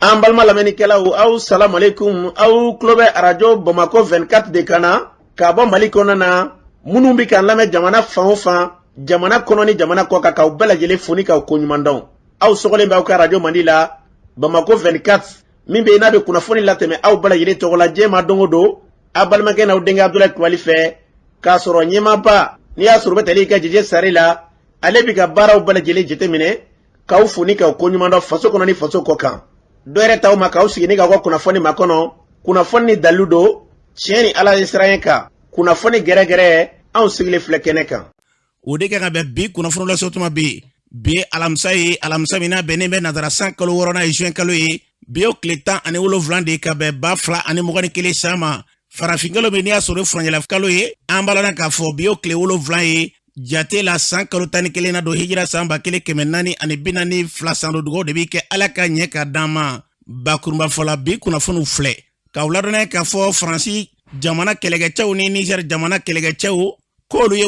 An balma lamɛnnikɛlaw aw salamu alaikum aw tulo bɛ arajo Bamako 24 de kan na ka bɔ Mali kɔnɔ na minnu bɛ kan lamɛn jamana fan o fan jamana kɔnɔ ni jamana kɔ kan k'aw bɛɛ lajɛlen fo ni k'aw koɲuman dɔn. Aw sɔgɔlen bɛ aw ka arajo Mandi la Bamako 24 min bɛ n'a bɛ kunnafoni latɛmɛ aw bɛɛ lajɛlen tɔgɔ la diɲɛ ma don o don a balimakɛ n'aw denkɛ Abdulaye Kulibali fɛ k'a sɔrɔ ɲɛmaaba n'i y'a sɔrɔ bɛ tali ka jɛjɛ sari la ale bɛ ka baaraw bɛɛ lajɛlen jateminɛ k'aw fo ni k'aw koɲuman dɔn faso kɔnɔ ni faso kɔ kan. Dɔwɛrɛ taw ma k'aw sigi ni k'aw ka kunnafoni ma kɔnɔ kunnafoni ni dalilu don tiɲɛ ni ala ye siran kan kunnafoni gɛrɛgɛrɛ anw sigilen filɛ kɛnɛ kan. O de kan ka bɛn bi kunnafoni lasɔ tuma bi alamisa ye alamisa min n'a bɛnnen bɛ nazara san kalo 6nan ye juin kalo ye bi o tile 17 de ka bɛn 2021 san ma farafin kalo min n'i y'a sɔrɔ furancɛla kalo ye an balana k'a fɔ bi o tile 7 ye jate la san kalo 11 na don hijira san 1442 san dugawu de bɛ kɛ ala ka ɲɛ ka d'an ma bakurunba fɔla bi kunnafoniw filɛ k'aw ladɔnniya k'a fɔ faransi jamana kɛlɛkɛcɛw ni Niger jamana kɛlɛkɛcɛw k'olu ye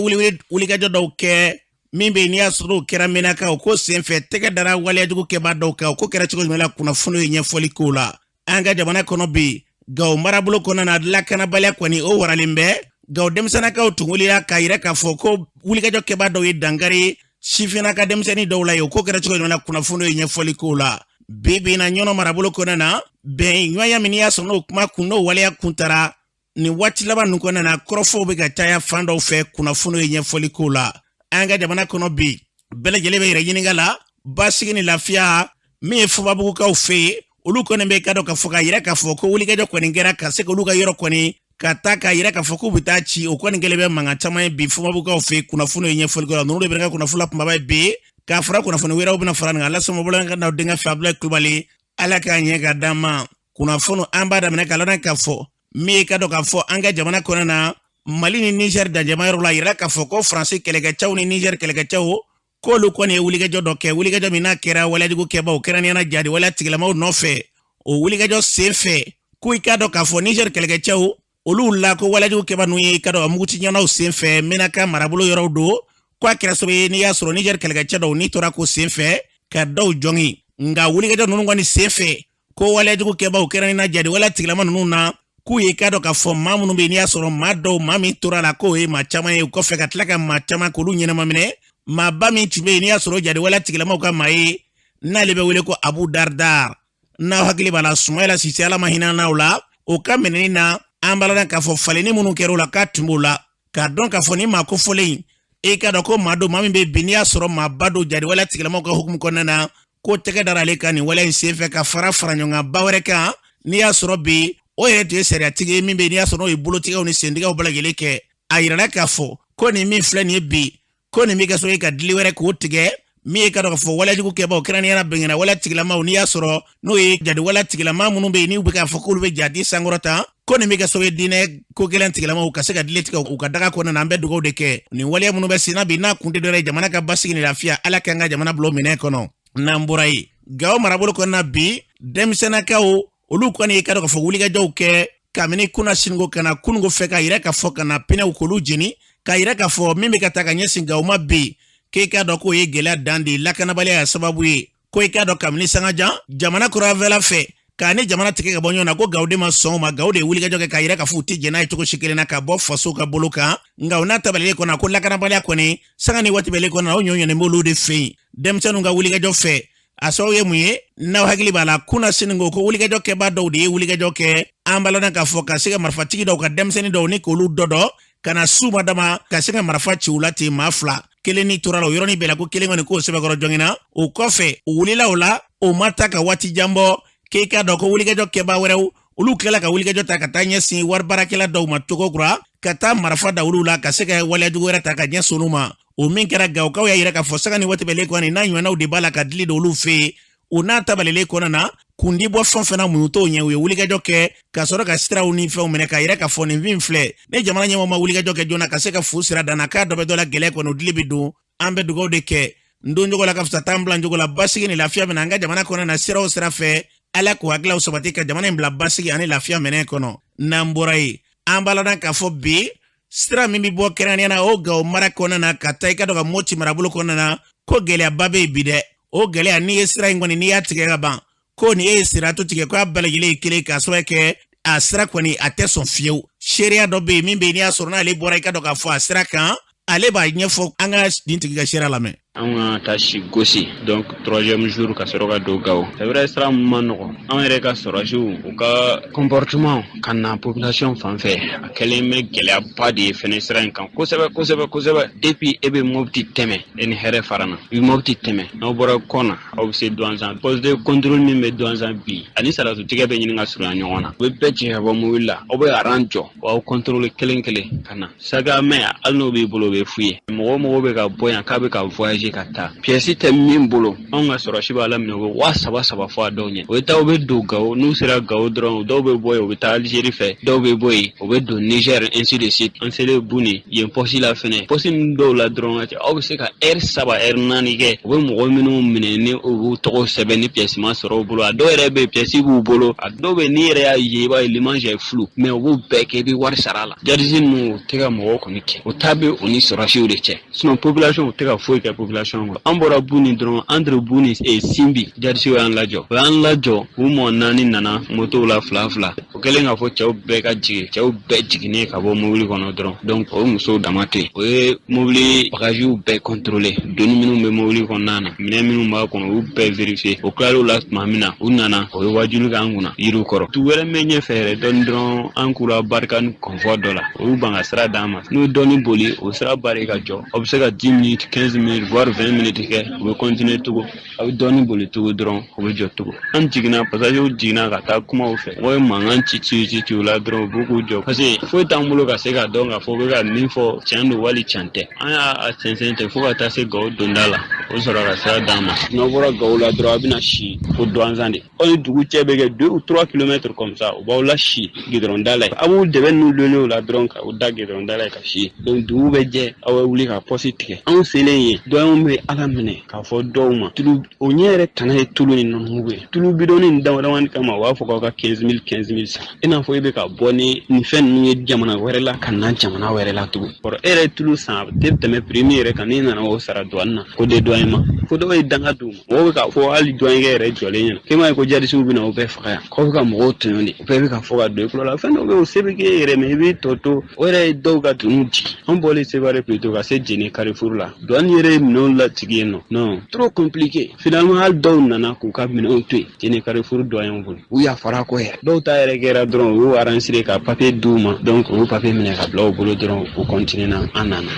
wulikajɔ dɔw kɛ min bɛ n'i y'a sɔrɔ o kɛra menaka o ko senfɛ tɛgɛ dara waleyajugu kɛbaa dɔw kan o ko kɛra cogo jumɛn la kunnafoniw ye ɲɛfɔli k'o la an ka jamana kɔnɔ bi Gawo marabolo kɔnɔ na lakanabaliya kɔni o waralen bɛ Gawo denmisɛnnakaw tun wulila k'a yɛrɛ k'a fɔ ko wulikajɔ kɛbaa dɔw ye dankari sifinnaka denmisɛnnin dɔw la ye o ko kɛra cogo jumɛn la kunnafoniw ye ɲɛfɔli k'o la bi na ɲɔnɔ marabolo kɔnɔ na bɛn ɲɔgɔnya min y'a sɔrɔ n'o kuma kun n'o waleya kuntara ni waati laban ninnu kɔnɔ na kɔrɔfɔw bɛ ka caya fan dɔw fɛ kunnafoniw ye ɲɛfɔli k'o la an ka jamana kɔnɔ bi bɛɛ lajɛlen bɛ yɛrɛ ɲininka la basigi ni lafiya min ye Fubabugukaw fɛ yen olu kɔni bɛ ka dɔn k'a fɔ ka yɛrɛ k'a fɔ ko wulikajɔ kɔni kɛra ka se k'olu ka yɔrɔ kɔni ka taa k'a yɛrɛ k'a fɔ k'u bɛ taa ci o kɔni kɛlen bɛ mankan caman ye bi Fubabugukaw fɛ yen kunnafoniw ye ɲɛfɔli k'o la ninnu de bɛ ka kunnafoni kumaba ye bi k'a fara kunnafoni wɛrɛw bɛna fara nin kan Alasɔn bolo ka n'aw denkɛ fɛ Abdulaye Kulibali ala k'a ɲɛ ka d'an ma kunnafoni an b'a daminɛ k'a lɔn k'a fɔ min ye ka dɔn k'a fɔ an ka jamana kɔnɔ na Mali ni Niger danjama yɔrɔ la yɛrɛ k'a fɔ ko Faransi kɛlɛkɛcɛw ni Niger kɛlɛkɛcɛw k'olu kɔni ye wulikajɔ dɔ kɛ wulikajɔ min n'a kɛra waleyajugu kɛbaaw kɛrɛnkɛrɛnnenya jadi waleya tigilamaw nɔfɛ o wulikajɔ sen fɛ ko i ka dɔn k'a fɔ Niger kɛlɛkɛcɛw olu la ko waleyajugu kɛbaa ninnu ye ka dɔn muguci ɲɛnaw sen fɛ menaka marabolo yɔrɔw don ko a kɛra sababu ye n'i y'a sɔrɔ Niger kɛlɛkɛcɛ dɔw n'i tora ko sen fɛ ka dɔw jɔngi nka wulikajɔ ninnu kɔni sen fɛ ko waleyajugu kɛbaaw kɛrɛnkɛrɛnnenya jadi waleya tigilama ninnu na k'u ye ka dɔn k'a fɔ maa minnu bɛ n'i y'a sɔrɔ maa dɔw maa min tora la k'o ye maa caman ye o kɔfɛ ka tila ka maa caman k'olu ɲɛnama minɛ maaba min tun bɛ yen n'i y'a sɔrɔ jadi waleya tigilamaw ka maa ye n'ale bɛ wele ko Abu Dardar n'aw hakili b'a la Sumayila Sise ala ma hinɛ n'aw la o ka minɛni na an balana k'a fɔ falenni minnu kɛra o la k'a tun b'o la k'a dɔn k'a fɔ ni maa kofɔlen e ka dɔn ko maa dɔ maa min bɛ bi n'i y'a sɔrɔ maaba dɔ jadi waleya tigilamaw ka hukumu kɔnɔna na ko tɛgɛ dara ale kan nin waleya in senfɛ ka fara ɲɔgɔn ba wɛrɛ kan n'i y'a sɔrɔ bi o yɛrɛ tun ye sariyatigi ye min bɛ n'i y'a sɔrɔ n'o ye bolotigɛw ni sentigɛw bɛɛ lajɛlen kɛ a yirala k'a fɔ ko nin min filɛ nin ye bi ko nin bɛ ka sɔrɔ ka dili wɛrɛ k'o tigɛ min ye ka dɔn k'a fɔ waleyajugu kɛbaaw kɛrɛnkɛrɛnnenya bɛngɛnna waleya tigilamaw n'i y'a sɔrɔ n'o ye jadi waleya tigilama minnu bɛ yen n'u bɛ k'a fɔ k'olu bɛ jadi sankɔrɔta ko nin bɛ ka sɔrɔ diinɛ ko gɛlɛn tigilamaw ka se ka dili tigɛ u ka daga kɔnɔna na an bɛ dugawu de kɛ nin waleya minnu bɛ sen na bi n'a kun tɛ dɔ ye jamana ka basigi ni lafiya ala k'an ka jamana bila o minɛn kɔnɔ n'an bɔra yen Gawo marabolo kɔnɔna bi denmisɛnnakaw olu kɔni ye ka dɔn k'a fɔ wulikajɔw kɛ kabini kunna siniko kana kunungo fɛ ka yɛrɛ k'a fɔ kana pinɛw k'olu jeni ka yɛrɛ k'a fɔ min bɛ ka taa ka ɲɛsin Gawo ma bi k'e k'a dɔn k'o ye gɛlɛya dan de lakanabaliya sababu ye ko i k'a dɔn kabini sangajan jamana kuranfɛla fɛ k'a ni jamana tigɛ ka bɔ ɲɔgɔn na ko Gawo de ma sɔn o ma Gawo de ye wulikajɔ kɛ ka yɛrɛ k'a fɔ u tɛ jɛn n'a ye cogo si kelen na ka bɔ faso ka bolo kan nka o n'a tabalilen kɔnɔ ko lakanabaliya kɔni sanga ni waati bɛlen kɔnɔ o ɲɔgɔn b'olu de fɛ yen denmisɛnninw ka wulikajɔ fɛ a sababu ye mun ye n'aw hakili b'a la kunna siniko ko wulikajɔ kɛbaa dɔw de ye wulikajɔ kɛ an balana k'a fɔ ka se ka marifatigi dɔw ka denmisɛnnin dɔw ni k'olu dɔ ka na su ma dama ka se ka marifa ci u la ten maa fila kelen ni tora la o yɔrɔnin bɛɛ la ko kelen kɔni k'o sɛbɛkɔrɔ jɔngina o kɔfɛ o wulila o la o ma ta ka waati jan bɔ k'e k'a dɔn ko wulikajɔ kɛbaa wɛrɛw olu tilala ka wulikajɔ ta ka taa ɲɛsin wari baarakɛla dɔw ma cogo kura ka taa marifa da olu la ka se ka waleyajugu wɛrɛ ta ka ɲɛsin olu ma o min kɛra Gawokaw y'a yɛrɛ k'a fɔ sanga ni waati bɛlen kɔni n'a ɲɔgɔnnaw de b'a la ka dili don olu fɛ yen o n'a tabalilen kɔnɔna na kundi bɔ fɛn fɛn na mun t'o ɲɛ u ye wulikajɔ kɛ ka sɔrɔ ka siraw ni fɛnw minɛ ka yɛrɛ k'a fɔ nin fin filɛ ne jamana ɲɛmɔgɔ ma wulikajɔ kɛ joona ka se ka fu sira danna k'a dɔ bɛ dɔ la gɛlɛya kɔnɔ o dili bɛ don an bɛ dugawu de kɛ n don jogo la ka fisa t'an bila jogo la basigi ni lafiya bɛna an ka jamana kɔnɔ na sira o sira fɛ ala k'o hakililaw sabati ka jamana in bila basigi ani lafiya minɛn kɔnɔ n'an bɔra yen an balana k'a fɔ bi sira min bɛ bɔ kɛrɛnkɛrɛnnenya na o Gawo mara kɔnɔna na ka taa i ka dɔn ka Moti marabolo kɔnɔna na ko gɛlɛyaba bɛ yen bi dɛ o gɛlɛya n'i ye sira in kɔni n'i y'a tigɛ ka ban ko ni ye sira to tigɛ ko a bɛɛ lajɛlen kelen k'a sababu kɛ a sira kɔni a tɛ sɔn fiyewu seereya dɔ bɛ yen min bɛ yen n'i y'a sɔrɔ n'ale bɔra i ka dɔn k'a fɔ a sira kan ale b'a ɲɛfɔ an ka nin tigi ka seereya lamɛn. An ka taa si gosi donc 3e jour ka sɔrɔ ka don Gao. C'est vrai sira mun ma nɔgɔ. An yɛrɛ ka sɔrɔsiw u ka comportement ka na population fan fɛ a kɛlen bɛ gɛlɛyaba de ye fɛnɛ sira in kan kosɛbɛ depuis e bɛ Mopti tɛmɛ e ni hɛrɛ fara na i bɛ Mopti tɛmɛ n'aw bɔra kɔna aw bɛ se Douentza poste de contrôle min bɛ Douentza bi ani salatu tigɛ bɛ ɲini ka surunya ɲɔgɔn na u bɛ bɛɛ ci ka bɔ mobili la aw bɛ aran jɔ wa aw contrôle kelen ka na saga mɛ hali n'o b'i bolo o bɛ f'u ye mɔgɔ bɛ ka bɔ yan k'a bɛ ka voyager ka taa pièce tɛ min bolo anw ka sɔrɔsi b'a la minɛ o bɛ 3,000 fɔ a dɔw ɲɛ o bɛ taa u bɛ don Gao n'u sera Gao dɔrɔn dɔw bɛ bɔ yen u bɛ taa Algérie fɛ dɔw bɛ bɔ yen u bɛ don Niger ainsi de suite an selen Buni yen poste la fɛnɛ poste ninnu dɔw la dɔrɔn aw bɛ se ka heure 3 heure 4 kɛ u bɛ mɔgɔ minnu minɛ ni u b'u tɔgɔ sɛbɛn ni pièce ma sɔrɔ u bolo a dɔw yɛrɛ bɛ pièce b'u bolo a dɔw bɛ n'i yɛrɛ y'a ye i b'a ye l'image est floue mais u b'u bɛɛ kɛ i bɛ wari sara a la jadisi ninnu u tɛ ka mɔgɔw kɔni kɛ o ta bɛ u ni sɔrɔsiw de cɛ sinon population u tɛ ka foyi kɛ population kɔ an bɔra Buni dɔrɔn entre Buni et Simbi jadisiw y'an lajɔ o y'an lajɔ u mɔgɔ 4 nana moto la fila o kɛlen k'a fɔ cɛw bɛɛ ka jigin cɛw bɛɛ jiginnen ka bɔ mobili kɔnɔ dɔrɔn donc o musow dama tɛ yen o ye mobili bagages bɛɛ contrôler doni minnu bɛ mobili kɔnɔna na minɛn minnu b'a kɔnɔ u bɛɛ vérifier o tilal'o la tuma min na u nana o ye wajulu k'an kunna yiriw kɔrɔ tu wɛrɛ mɛ ɲɛfɛ yɛrɛ dɔrɔn an kura barika ni convoi dɔ la o y'u ban ka sira d'an ma n'u ye dɔɔni boli o sira bari ka jɔ aw bɛ se ka 10 minutes 15 minutes voire 20 minutes kɛ u bɛ continuer tugun a bɛ dɔɔni boli tugun dɔrɔn o bɛ jɔ tugun an jiginna passager jiginna ka taa kuma u fɛ o ye mankan ci u la dɔrɔn u b'u k'u jɔ parce que foyi t'an bolo ka se ka dɔn k'a fɔ u bɛ ka min fɔ tiɲɛ don wali tiɲɛ tɛ an y'a sɛnsɛn tɛ fo ka taa se Gao donda la o sɔrɔ ka sira d'an ma n'aw bɔra Gao la dɔrɔn a bɛna si fo Douentza de aw ni dugu cɛ bɛ kɛ 2 ou 3 kilomètres comme ça u b'aw la si goudron da la a b'u dɛbɛ ninnu lɔnni o la dɔrɔn ka u da goudron da la ka si donc dugu bɛ jɛ aw bɛ wuli ka poste tigɛ anw selen yen dɔnniw bɛ Ala minɛ k'a fɔ dɔw ma tulu o ɲɛ yɛrɛ tana ye tulu ni nɔnɔmugu ye tulu bidɔnni nin damadamani kama u b'a fɔ k'aw ka 15 000 san i n'a fɔ i bɛ ka bɔ ni nin fɛn ninnu ye jamana wɛrɛ la ka na jamana wɛrɛ la tugun kɔrɔ e yɛrɛ tulu san a tɛ tɛmɛ prix min yɛrɛ kan n'i nana o sara douane na ko de douane ma fo dɔw ye danga d'u ma mɔgɔw bɛ k'a fɔ hali douaninkɛ yɛrɛ jɔlen ɲɛna k'e m'a ye ko jadisiw bɛna o bɛɛ faga yan k'aw bɛ ka mɔgɔw tɔɲɔ de o bɛɛ bɛ ka fɔ ka don i kulo la fɛn dɔw bɛ yen o se bɛ k'e yɛrɛ mɛ i b'i tɔ to o yɛrɛ ye dɔw ka dunun jigin an bɔlen Sévaré plutôt ka se Djéné Carrefour la douane yɛrɛ ye minɛnw latigi yen nɔ non trop compliqué finalement hali dɔw nana k'u ka minɛnw to yen Djéné Carrefour douaniers bolo u yafara ko yɛrɛ dɔw ta yɛrɛ kɛra dɔrɔn u y'u arranger ka papier d'u ma donc u y'u papier minɛ ka bila u bolo dɔrɔn u continuer na an nana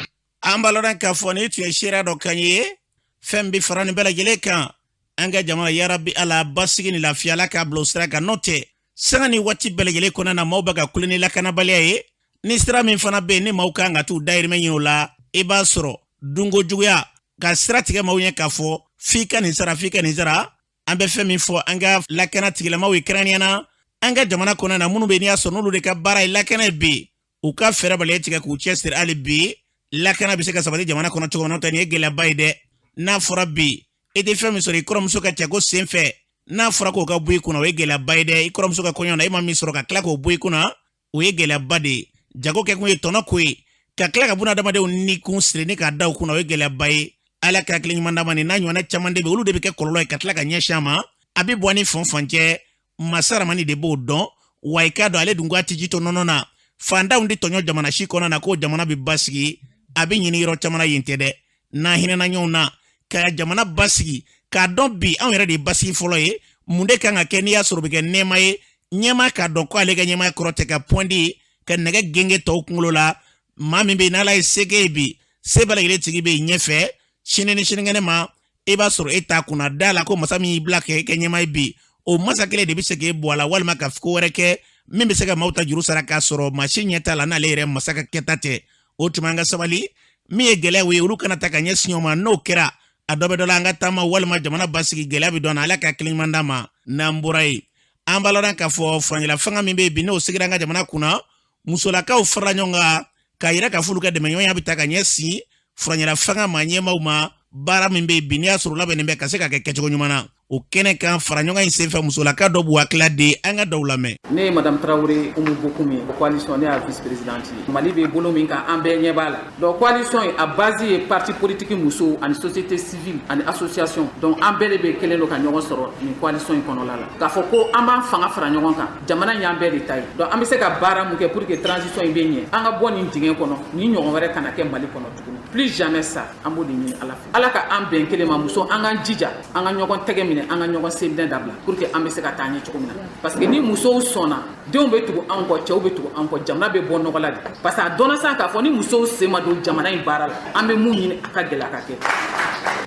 an b'a lɔn k'a fɔ ni tun ye seereya dɔ kan ye fɛn bɛ fara nin bɛɛ lajɛlen kan an ka jamana yarabi ala basigi ni lafiya ala k'a bila o sira kan n'o tɛ sanga ni waati bɛɛ lajɛlen kɔnɔna na maaw bɛ ka kule ni lakanabaliya ye ni sira min fana bɛ yen ni maaw kan ka t'u dayirimɛ ɲini o la i b'a sɔrɔ dunko juguya ka sira tigɛ maaw ɲɛ k'a fɔ f'i ka nin sara an bɛ fɛn min fɔ an ka lakana tigilamaw ye kɛrɛnkɛrɛnnenya an ka jamana kɔnɔna na minnu bɛ n'i y'a sɔrɔ n'olu de ka baara ye lakana ye bi u ka fɛɛrɛ bali tigɛ k'u cɛsiri hali bi lakana bɛ se ka sabati jamana kɔnɔ cogo min na n'o tɛ nin ye gɛlɛyaba ye dɛ n'a fɔra bi i tɛ fɛn min sɔrɔ i kɔrɔmuso ka cɛko sen fɛ n'a fɔra k'o ka bɔ i kunna o ye gɛlɛyaba ye dɛ i kɔrɔmuso ka kɔɲɔ na i ma min sɔrɔ ka tila k'o bɔ i kunna o ye gɛlɛyaba de ye jago kɛ kun ye tɔnɔ ko ye ka tila ka buna adamadenw ni kun siri ni k'a da u kunna o ye gɛlɛyaba ye ala ka hakili ɲuman d'a ma nin n'a ɲɔgɔnna caman de bɛ olu de bɛ kɛ kɔlɔlɔ ye ka tila ka ɲɛsin a ma a bɛ bɔ ni fɛn fan cɛ masa ramani de b'o dɔn wa i k'a dɔn ale dun ko a tɛ ji to nɔnɔ na fantanw de tɔɲɔ jamana si kɔnɔ na k'o jamana bɛ basigi a bɛ ɲini yɔrɔ caman yen tɛ dɛ n'a hinɛna ɲɔgɔn na ka jamana basigi k'a dɔn bi anw yɛrɛ de ye basigi fɔlɔ ye mun de kan ka kɛ n'i y'a sɔrɔ bɛ kɛ nɛɛma ye ɲɛma k'a dɔn ko ale ka ɲɛmaya kɔrɔ tɛ ka pɔndi ka nɛgɛ genge tɔw kunkolo la maa min bɛ yen n'ala ye sege ye bi se bɛɛ lajɛlen tigi bɛ yen ɲɛfɛ sini ni sinikɛnɛ ma i b'a sɔrɔ e t'a kunna da la ko masa min y'i bila kɛ ɲɛma ye bi o masa kelen de bɛ se k'e bɔ a la walima ka ko wɛrɛ kɛ min bɛ se ka maaw ta juru sara k'a sɔrɔ maa si ɲɛ t'a la n'ale yɛrɛ masa ka kɛta tɛ o tuma an ka sabali min ye gɛlɛyaw ye olu kana ta ka ɲɛsin o ma n'o kɛra a dɔ bɛ dɔ la an ka taama walima jamana basigi gɛlɛya bɛ dɔn na ala ka hakili ɲuman d'a ma n'an bɔra yen an b'a lɔn k'a fɔ furancɛla fanga min bɛ yen bi n'o sigira an ka jamana kunna musolakaw farala ɲɔgɔn kan k'a yira k'a fɔ olu ka dɛmɛɲɔgɔnya bɛ ta ka ɲɛsin furancɛla fanga ma ɲɛmaaw ma baara min bɛ yen bi n'i y'a sɔrɔ labɛnnen bɛ ka se ka kɛ kɛcogo ɲuman na o kɛnɛ kan fara ɲɔgɔn in senfɛ musolaka dɔ b'u hakilila di an ka dɔw lamɛn. Ne ye Madame Traoré Oumou Bokoum ye coalition ne y'a vice-présidente ye. Mali bɛ bolo min kan an bɛɛ ɲɛ b'a la. Donc coalition a base ye parti politique muso ani société civile ani association. Donc an bɛɛ de bɛ kelen don ka ɲɔgɔn sɔrɔ nin coalition in kɔnɔla la. K'a fɔ ko an b'an fanga fara ɲɔgɔn kan jamana in y'an bɛɛ de ta ye. Donc an bɛ se ka baara mun kɛ pour que transition in bɛ ɲɛ. An ka bɔ nin dingɛ kɔnɔ ni ɲɔgɔn wɛrɛ kana kɛ Mali kɔnɔ tuguni. Plus jamais ça an b'o de ɲini Ala fɛ. Ala ka an bɛn kelen ma muso an k'an jija an ka ɲɔgɔn tɛgɛ minɛ an ka ɲɔgɔn sen minɛ dabila pour que an bɛ se ka taa ɲɛ cogo min na. Parce que ni musow sɔnna denw bɛ tugu an kɔ cɛw bɛ tugu an kɔ jamana bɛ bɔ nɔgɔ la de. Parce que a dɔnna sisan k'a fɔ ni musow sen ma don jamana in baara la an bɛ mun ɲini a ka gɛlɛ a ka kɛ.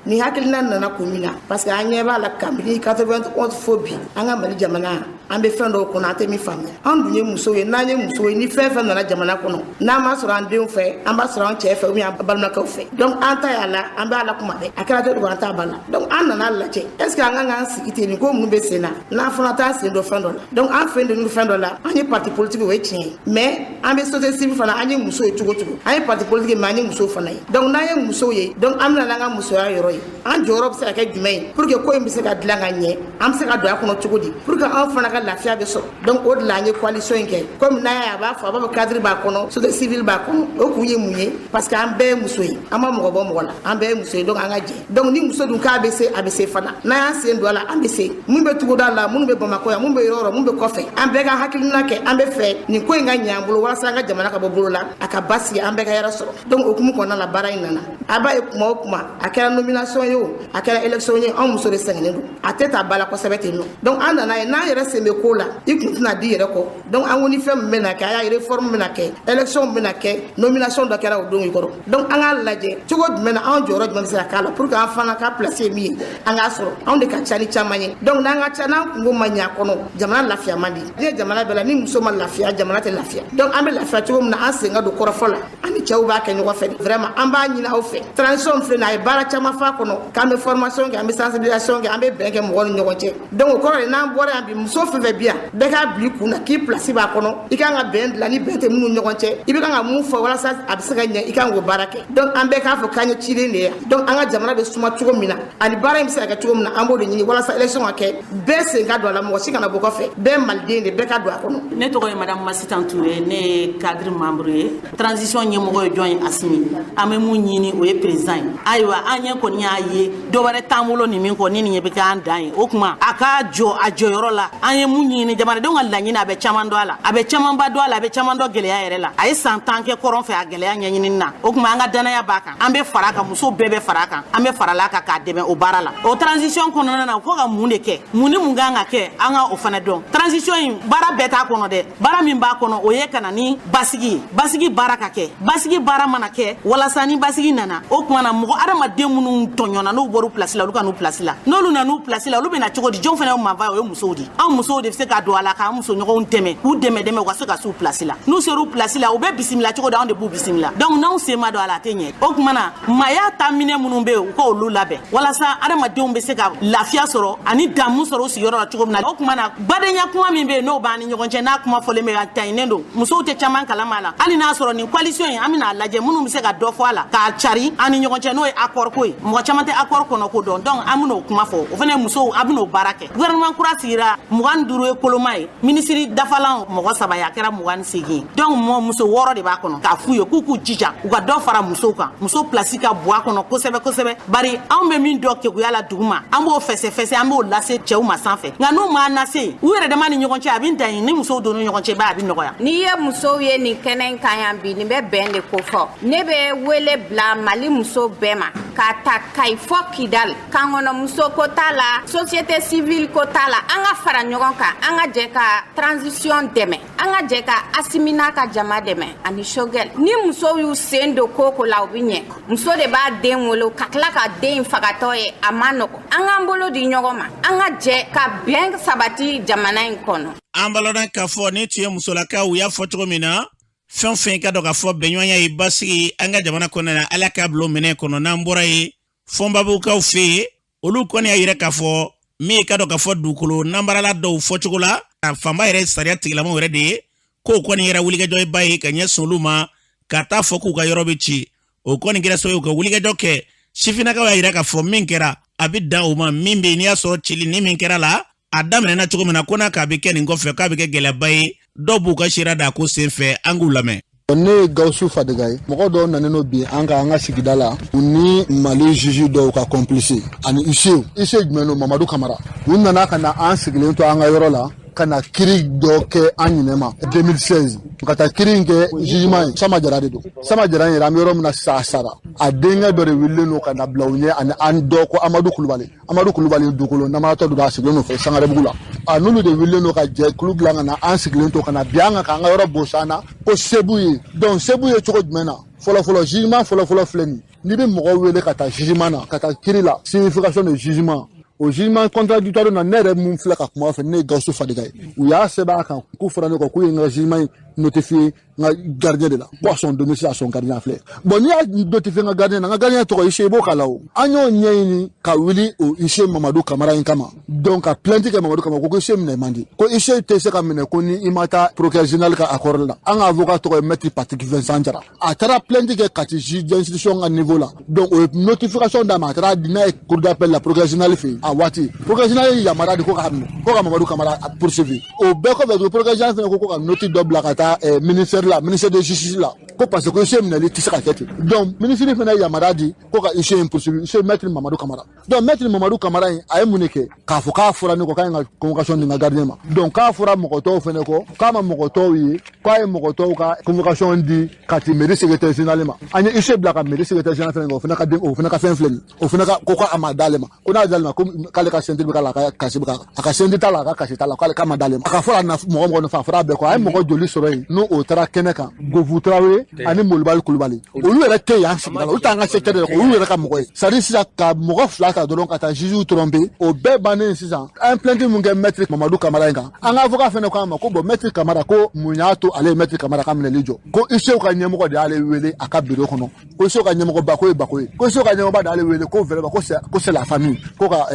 Ni hakilina nana kun min na parce que an ɲɛ b'a la kabini 91 fo bi an ka Mali jamana an bɛ fɛn dɔw kɔnɔ an tɛ min faamuya. An dun ye musow ye n'an ye musow ye ni fɛn fɛn nana jamana kɔnɔ n'an m'a sɔrɔ an denw fɛ an b'a sɔrɔ an cɛ fɛ ou bien an balimakɛw fɛ. Donc an ta y'a la an b'a la kuma bɛɛ a kɛra cogo an t'a ba la. Donc an nana lajɛ est ce que an kan k'an sigi ten nin ko minnu bɛ sen na n'an fana t'an sen don fɛn dɔ la. Donc an fɛn don fɛn dɔ la an ye parti politique o ye tiɲɛ ye mais an bɛ société civile fana an ye musow ye cogo cogo an ye parti politique mais an ye musow fana ye. Donc n'an ye musow ye donc an bɛna n'an ka musoya yɔrɔ ye an jɔyɔrɔ bɛ se ka kɛ jumɛn ye pour que ko in bɛ se ka dilan ka ɲɛ an bɛ se ka don a kɔnɔ cogo di pour que an fana ka lafiya bɛ sɔrɔ. Donc o de la an ye coalition in kɛ comme n'a ye a b'a fɔ a b'a fɔ cadre b'a kɔnɔ société civile b'a kɔnɔ o kun ye mun ye parce que an bɛɛ ye muso ye an ma mɔgɔ bɔ mɔgɔ la an bɛɛ ye muso ye donc an ka jɛ. Donc ni muso dun k'a bɛ se a bɛ se fana n'an y'an sen don a la an bɛ se mun bɛ tuguda la minnu bɛ Bamakɔ yan mun bɛ yɔrɔ yɔrɔ mun bɛ kɔfɛ an bɛɛ ka hakilina kɛ an bɛ fɛ nin ko in ka ɲɛ an bolo walasa an ka jamana ka bɔ bolo la a ka basigi an bɛɛ ka yɛrɛ sɔrɔ. Donc o hukumu kɔnɔna la baara in nana a b'a ye kuma o kuma a kɛra nomination ye o a kɛra élection ye anw muso de sɛgɛnnen don a tɛ taa ba la kosɛbɛ ten nɔ. Donc an nana ye n'an yɛrɛ sen bɛ ko la i kun tɛna di yɛrɛ kɔ. Donc an ko ni fɛn min bɛna kɛ a y'a réforme bɛna kɛ élection bɛna kɛ nomination dɔ kɛra o don i kɔrɔ. Donc an k'a lajɛ cogo jumɛn na anw jɔyɔrɔ jumɛn bɛ se ka k'a la pour que an fana ka place ye min ye an k'a sɔrɔ anw de ka ca ni caman ye. Donc n'an ka ca n'an kungo ma ɲɛ a kɔnɔ jamana lafiya man di. Ni ye jamana bɛɛ la ni muso ma lafiya jamana tɛ lafiya. Donc an bɛ lafiya cogo min na an sen ka don kɔrɔfɔ la ani cɛw b'a kɛ ɲɔgɔn fɛ vraiment an b'a ɲini aw fɛ transition filɛ nin a ye baara caman f'a kɔnɔ k'an bɛ formation kɛ an bɛ sensibilisation kɛ an bɛ bɛn kɛ mɔgɔw ni ɲɔgɔn cɛ. Donc o kɔrɔ ye n'an bɔra yan bi muso fɛn fɛn bi yan bɛɛ k'a bila i kun na k'i place b'a kɔnɔ i kan ka bɛn dilan ni bɛn tɛ minnu ni ɲɔgɔn cɛ i bɛ kan ka mun fɔ walasa a bɛ se ka ɲɛ i kan k'o baara kɛ. Donc an bɛɛ k'a fɔ k'an ye ciden de ye donc an ka jamana bɛ suma cogo min na ani baara in bɛ se ka kɛ cogo min na an b'o de ɲini walasa élection ka kɛ bɛɛ sen ka don a la mɔgɔ si kana bɔ kɔfɛ bɛɛ maliden de bɛɛ ka don a kɔnɔ. Ne tɔgɔ ye Madame Masitan Touré ne ye cadre membre ye transition ɲɛmɔgɔ ye jɔn ye Asimi an bɛ mun ɲini o ye président ye. Ayiwa an ɲɛ kɔni y'a ye dɔ wɛrɛ t'an bolo nin min kɔ ni nin ɲɛ bɛ kɛ an dan ye o tuma a ka jɔ a jɔyɔrɔ la an ye mun ɲini jamanadenw ka laɲini a bɛ caman dɔn a la a bɛ camanba dɔn a la a bɛ caman dɔn gɛlɛya yɛrɛ la a ye san 10 kɛ kɔrɔn fɛ a gɛlɛya ɲɛɲini na o tuma an ka danaya b'a kan an bɛ fara a kan muso bɛɛ bɛ fara a kan an bɛ fara la kan k'a dɛmɛ o baara la o transition kɔnɔna na fo ka mun de kɛ mun ni mun kan ka kɛ an ka o fana dɔn transition in baara bɛɛ t'a kɔnɔ dɛ baara min b'a kɔnɔ o ye ka na ni basigi ye basigi baara ka kɛ basigi baara mana kɛ walasa ni basigi nana o tuma na mɔgɔ adamaden minnu tɔɲɔna n'u bɔr'u place la olu ka n'u place la n'olu nan'u place la olu bɛ na cogo di jɔn fana ye manfa ye o ye musow de an musow de bɛ se ka don a la k'an muso ɲɔgɔnw dɛmɛ k'u dɛmɛ u ka se ka s'u place la n'u ser'u place la u bɛ bisimila cogo di anw de b'u bisimila donc n'anw sen ma don a la a tɛ ɲɛ o tuma na maaya taaminɛ minnu bɛ yen u k'olu labɛn walasa adamadenw bɛ se ka lafiya sɔrɔ ani damu sɔrɔ u sigiyɔrɔ la cogo min na o tuma na badenya kuma min bɛ yen n'o b'an ni ɲɔgɔn cɛ n'a kuma fɔlen bɛ a taɲinen don musow tɛ caman kalama la hali n'a sɔrɔ nin coalition in an bɛna lajɛ minnu bɛ se ka dɔ fɔ a la k'a cari an ni ɲɔgɔn cɛ n'o ye accord ko ye mɔgɔ caman tɛ accord kɔnɔ ko dɔn donc an bɛn'o kuma fɔ o fana musow a bɛn'o baara kɛ gouvernement kura sigira 25 ye koloma ye ministre dafalan mɔgɔ 3 ye a kɛra 28 ye donc muso 6 de b'a kɔnɔ k'a f'u ye k'u jija u ka dɔ fara musow kan muso place ka bɔ a kɔnɔ kosɛbɛ kosɛbɛ bari anw bɛ min dɔ keguya la duguma an b'o fɛsɛ an b'o lase cɛw ma sanfɛ nka n'u m'a lase u yɛrɛ dama ni ɲɔgɔn cɛ a bɛ dan ye ni musow don ni ɲɔgɔn cɛ b'a a bɛ nɔgɔya. N'i ye musow ye nin kɛnɛ in kan yan bi nin bɛ bɛn de ko fɔ ne bɛ wele bila Mali muso bɛɛ ma k'a ta Kayi fɔ Kidal kan kɔnɔ muso ko t'a la société civile ko t'a la an ka fara ɲɔgɔn kan an ka jɛ ka transition dɛmɛ an ka jɛ ka Asimi n'a ka jama dɛmɛ ani Sogɛl ni musow y'u sen don ko la u bɛ ɲɛ muso de b'a den wolo ka tila ka den fagatɔ ye a ma nɔgɔ an k'an bolo di ɲɔgɔn ma an ka jɛ ka bɛn sabati jamana in kɔnɔ. An balona k'a fɔ ni tun ye musolakaw u y'a fɔ cogo min na fɛn fɛn ka dɔn k'a fɔ bɛnɲɔgɔnya ye basigi an ka jamana kɔnɔna na ala k'a bila o minɛ kɔnɔ n'an bɔra ye fɔnbabukaw fɛ yen olu kɔni y'a yira k'a fɔ min ka dɔn k'a fɔ dugukolo nanbarala dɔw fɔcogo la a fanba yɛrɛ sariya tigilamaw yɛrɛ de ye k'o kɔni yɛrɛ wulikajɔ ba ye ka ɲɛsin olu ma ka taa fɔ k'u ka yɔrɔ bɛ ci o kɔni kɛra sababu ka wulikajɔ kɛ sifinnakaw y'a yira k'a fɔ min kɛra a bɛ dan o ma min bɛ n'i y'a sɔrɔ cili ni min kɛra la a daminɛna cogo min na ko n'a k'a bɛ kɛ nin kɔfɛ k'a bɛ kɛ gɛlɛyaba ye dɔw b'u ka sira da ko senfɛ an k'u lamɛn. Ne ye Gawusu Fadiga ye mɔgɔ dɔw nan'o bi an ka sigida la u ni Mali juge dɔw ka complice ani Ise jumɛn no Mamadu Kamara u nana ka na an sigilen to an ka yɔrɔ la ka na kiri dɔ kɛ an ɲinɛma 2016 ka taa kiri in kɛ jugement ye Sama Jara de don Sama Jara yɛrɛ an bɛ yɔrɔ min na sisan sara a denkɛ dɔ de wililen don ka na bila u ɲɛ ani an dɔ ko Amadu Kulubali dugukolo namatɔ dɔ a sigilen don fɛ Sangarebugu la a n'olu de wililen don ka jɛkulu dilan ka na an sigilen to ka na bi an ka an ka yɔrɔ bosan na ko Sebu ye donc Sebu ye cogo jumɛn na fɔlɔfɔlɔ jugement fɔlɔfɔlɔ filɛ nin n'i bɛ mɔgɔw wele ka taa jugement na ka taa kiri la signification de jugement o jugement contradictoire na ne yɛrɛ mun filɛ ka kuma fɛ ne ye Gawusu Fadiga ye u y'a sɛbɛn a kan k'u fɔra ne kɔ k'u ye n ka jugement notifié n ka gardien de la ko a son domicile a son gardien filɛ bon n'i y'a notifié n ka gardien na n ka gardien tɔgɔ Ise i b'o k'a la o an y'o ɲɛɲini ka wuli o Ise Mamadu Kamara in kama donc ka plainte kɛ Mamadu Kamara ko Ise minɛ man di ko Ise tɛ se ka minɛ ko ni i ma taa procureur général ka accord la an ka avocat tɔgɔ ye maître Patrick Vincent Jara a taara plainte kɛ Kati juge d'instruction ka niveau la donc o ye notification d'a ma a taara di n'a ye cour d'appel la procureur général fɛ yen a waati procureur général ye yamaruya di ko ka minɛ ko ka Mamadu Kamara poursuivre o bɛɛ kɔfɛ procureur général fɛnɛ ko ka note dɔ bila ka taa ministère de justice la ko parce que Ise minɛli tɛ se ka kɛ ten donc ministre fɛnɛ ye yamaruya di ko ka Ise poursuivre Ise maître Mamadu Kamara donc maître Mamadu Kamara in a ye mun de kɛ k'a fɔ k'a fɔra ne kɔ k'a ye n ka convocation di n ka gardien ma donc k'a fɔra mɔgɔ tɔw fɛnɛ kɔ k'a ma mɔgɔ tɔw ye k'a ye mɔgɔ tɔw ka convocation di ka ti mairie secrétaire général ma an ye Ise bila ka mairie secrétaire général fɛnɛ kɛ o fɛnɛ ka fɛn filɛ nin o fɛnɛ ka ko a ma d'ale ma ko n'a d'ale ma ko k'ale ka sentiri bɛ k'a la a ka kasi bɛ a ka sentiri t'a la a ka kasi t'a la k'ale k'a ma d'ale ma a ka fɔra mɔgɔ nafa a fɔra bɛɛ kɔ a ye mɔgɔ joli sɔrɔ yen n'o o taara kɛnɛ kan Gofu Traoré ani Molibali Kulubali olu yɛrɛ tɛ yan sigida la olu t'an ka secteur de la olu yɛrɛ ka mɔgɔ ye c'est à dire sisan ka mɔgɔ fila ta dɔrɔn ka taa juge tromper o bɛɛ bannen sisan an plainte mun kɛ maître Mamadu Kamara in kan an ka avocat fɛnɛ ko an ma ko bon maître Kamara ko mun y'a to ale ye maître Kamara ka minɛli jɔ ko Ise ka ɲɛmɔgɔ de y'ale wele a ka bureau kɔnɔ ko Ise ka ɲɛmɔgɔba ko ye Bako ye ko Ise ka ɲɛmɔgɔba de y'ale wele ko vraiment ko c'est la famille ko ka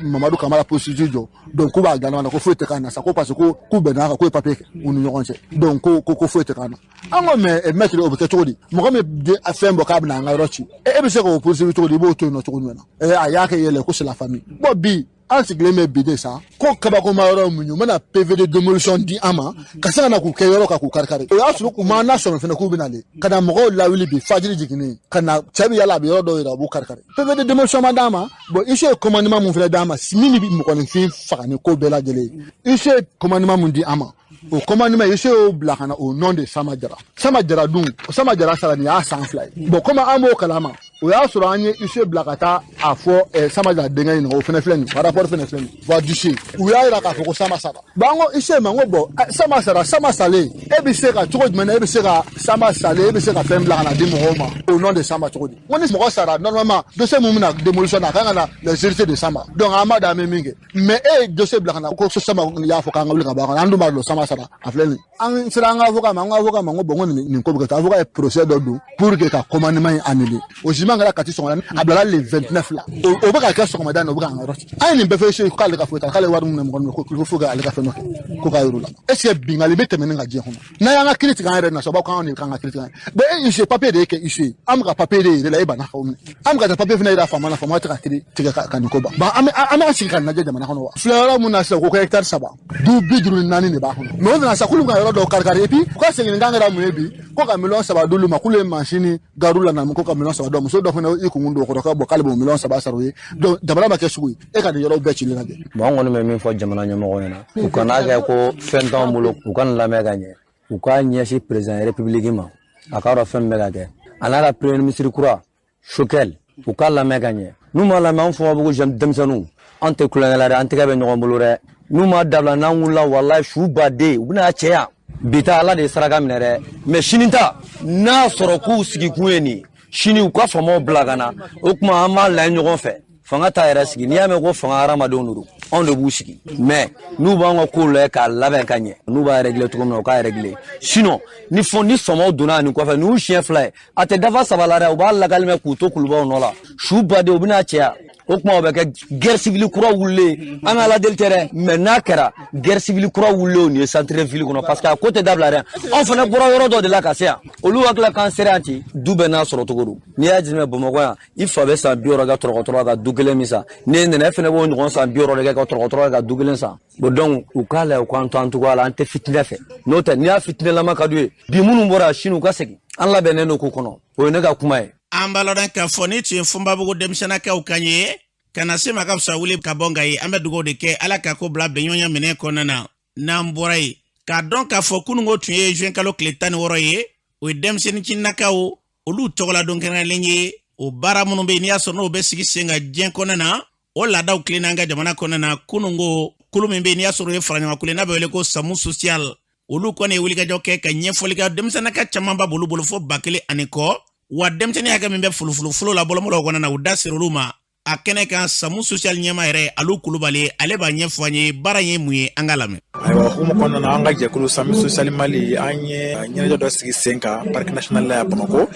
Mamadu Kamara procédure jɔ donc k'u b'a dilan ko foyi tɛ k'a na sa ko parce que k'u bɛnna kan ko ye papier kɛ u ni ɲɔgɔn cɛ donc ko foyi tɛ k'a na an ko mais maître o bɛ kɛ cogo di mɔgɔ min bɛ fɛn bɔ k'a bɛna an ka yɔrɔ ci e bɛ se k'o poursuivre cogo di i b'o to yen nɔ cogo jumɛn na a y'a kɛ yɛlɛ ko c'est la famille bon bi an sigilen bɛ bi de sa ko kabakoma yɔrɔ mun ye u bɛna PV de démolition di an ma ka se ka na k'u kɛ yɔrɔ kan k'u kari o y'a sɔrɔ u ma n'a sɔrɔ fɛnɛ k'u bɛna le ka na mɔgɔw lawuli bi fajiri jiginnen ka na cɛ bɛ yala a bɛ yɔrɔ dɔw yira u b'u kari PV de démolition ma d'a ma bon Ise ye commandement mun fɛnɛ d'a ma min bɛ mɔgɔninfin faga ni ko bɛɛ lajɛlen ye Ise ye commandement mun di an ma o commandement Ise y'o bila ka na au nom de Sama Jara dun Sama Jara sara nin y'a san fila ye bon comme an b'o kalama o y'a sɔrɔ an ye Ise bila ka taa a fɔ Sama Jara denkɛ in o fɛnɛ filɛ nin rapport fɛnɛ filɛ nin voix du chef u y'a yira k'a fɔ ko Sama sara bon an ko Ise ma n ko bon Sama salen e bɛ se ka cogo jumɛn na e bɛ se ka Sama salen e bɛ se ka fɛn bila ka na di mɔgɔw ma au nom de Sama cogo di n ko ni mɔgɔ sara normalement dossier mun bɛna démolition na a kan ka na les héritiers de Sama donc an b'a da an bɛ min kɛ mais e ye dossier bila ka na ko Sama y'a fɔ k'an ka wuli ka bɔ a kɔnɔ an dun b'a dɔn Sama sara a filɛ nin an sera an ka avocat ma n ko bon nin ko bɛ kɛ tan avocat ye procès dɔ don pour que ka commandement in annulé o jugement kɛra Kati sɔgɔmada a bilala le 29 la o bɛ ka kɛ sɔgɔmada in na o bɛ k'an ka yɔrɔ ci an ye nin bɛɛ fɛ Ise k'ale ka foyi t'a la k'ale wari min na mɔgɔ min ko il faut que ale ka fɛn dɔ kɛ ko k'a yɔrɔ la est ce que bingali bɛ tɛmɛ ni ka diɲɛ kɔnɔ n'an y'an ka kiiri tigɛ an yɛrɛ na sababu k'an de kan ka kiiri tigɛ bon e Ise papier de ye kɛ Ise an bɛ ka papier de yɛrɛ la e banna k'aw minɛ an bɛ ka taa papier fana yira faama na faama tɛ ka kiiri tigɛ ka nin ko ban an bɛ sigi ka lajɛ jamana kɔnɔ wa filɛ yɔrɔ mun na sisan ko hectare 3 du 54 de b'a kɔnɔ mais o nana sa k'olu ka yɔrɔ dɔw kari et puis u ka segin kan kɛra mun ye bi ko ka miliyɔn 3 d'olu ma k'olu ye machine garu la na ko ka miliyɔn 3 dɔ muso dɔ fana i kun don o kɔrɔ ka bɔ k'ale b'o miliyɔn 3 sara o ye donc jamana ma kɛ sugu ye e ka nin yɔrɔ bɛɛ cilen na dɛ bon an kɔni bɛ min fɔ jamana ɲɛmɔgɔw ɲɛna u kana kɛ ko fɛn t'anw bolo u ka nin lamɛn ka ɲɛ u ka ɲɛsin président république ma a ka yɔrɔ fɛn bɛɛ ka kɛ a n'a ka premier ministre kura Choguel u ka lamɛn ka ɲɛ n'u ma lamɛn an fɔ ko denmisɛnninw an tɛ kulonkɛ la dɛ an tɛgɛ bɛ ɲɔgɔn bolo dɛ n'u ma dabila n'an wulila walayi su baden u bɛna cɛya bi ta ala de ye saraka minɛ dɛ mais sini ta n'a sɔrɔ k'u sigi kun ye nin sini u ka faamaw bila ka na o tuma an b'a layɛ ɲɔgɔn fɛ fanga t'a yɛrɛ sigi n'i y'a mɛn ko fanga hadamadenw don anw de b'u sigi mais n'u b'an ka kow layɛ k'a labɛn ka ɲɛ n'u b'a régler cogo min na u k'a régler sinon ni faamaw donna nin kɔfɛ n'u siɲɛ fila ye a tɛ dafa 3 la dɛ u b'a lagali mɛn k'u to kulubaw nɔ la su baden u bɛna cɛya o kuma bɛ kɛ guerre civile kura wulilen an ka ladeli tɛ dɛ mais n'a kɛra guerre civile kura wulilen nin ye centre ville kɔnɔ parce que a ko tɛ dabila dɛ anw fana bɔra yɔrɔ dɔ de la ka se yan olu hakili k'an sera yan ten du bɛɛ n'a sɔrɔ cogo don n'i y'a jate Bamakɔ yan i fa bɛ san 60 ka tɔrɔgɔtɔrɔ ka du kelen min san ne nana fana b'o ɲɔgɔn san 60 de kɛ ka tɔrɔgɔtɔrɔ ka du kelen san bon donc u k'a la u k'an to an cogoya la an tɛ fitinɛ fɛ n'o tɛ n'i y'a fitinɛlama ka d'u ye bi minnu bɔra sini u ka segin an labɛnnen don k'u kɔnɔ o ye ne ka kuma ye. An b'a lɔn k'a fɔ ni tun ye Funbabugu denmisɛnnakaw kan ye ka na se ma ka fisa wuli ka bɔ nka ye an bɛ dugawu de kɛ ala ka ko bila bɛnɲɔgɔnya minɛ kɔnɔna na n'an bɔra yen k'a dɔn k'a fɔ kununko tun ye juin kalo tile 16 ye o ye denmisɛnnincinakaw olu tɔgɔladon kɛrɛnlen ye o baara minnu bɛ yen n'i y'a sɔrɔ n'o bɛ sigi sen ka diɲɛ kɔnɔna na o laadaw tilenna an ka jamana kɔnɔna na kununko kulu min bɛ yen n'i y'a sɔrɔ o ye faraɲɔgɔnkulu n'a bɛ wele ko SAMU social olu kɔni ye wulikajɔ kɛ ka ɲɛfɔli kɛ denmisɛnnaka caman b'a bolo fo 1000 ani kɔ wa denmisɛnnin hakɛ min bɛ fulufulu la bɔlɔbɔlɔ kɔnɔna na u da sera olu ma a kɛnɛ kan SAMU social ɲɛma yɛrɛ Alu Kulubali ale b'a ɲɛfɔ an ye baara ye mun ye an ka lamɛn. Ayiwa hukumu kɔnɔna na an ka jɛkulu SAMU social Mali an ye ɲɛnajɛ dɔ sigi sen kan parc national la Bamako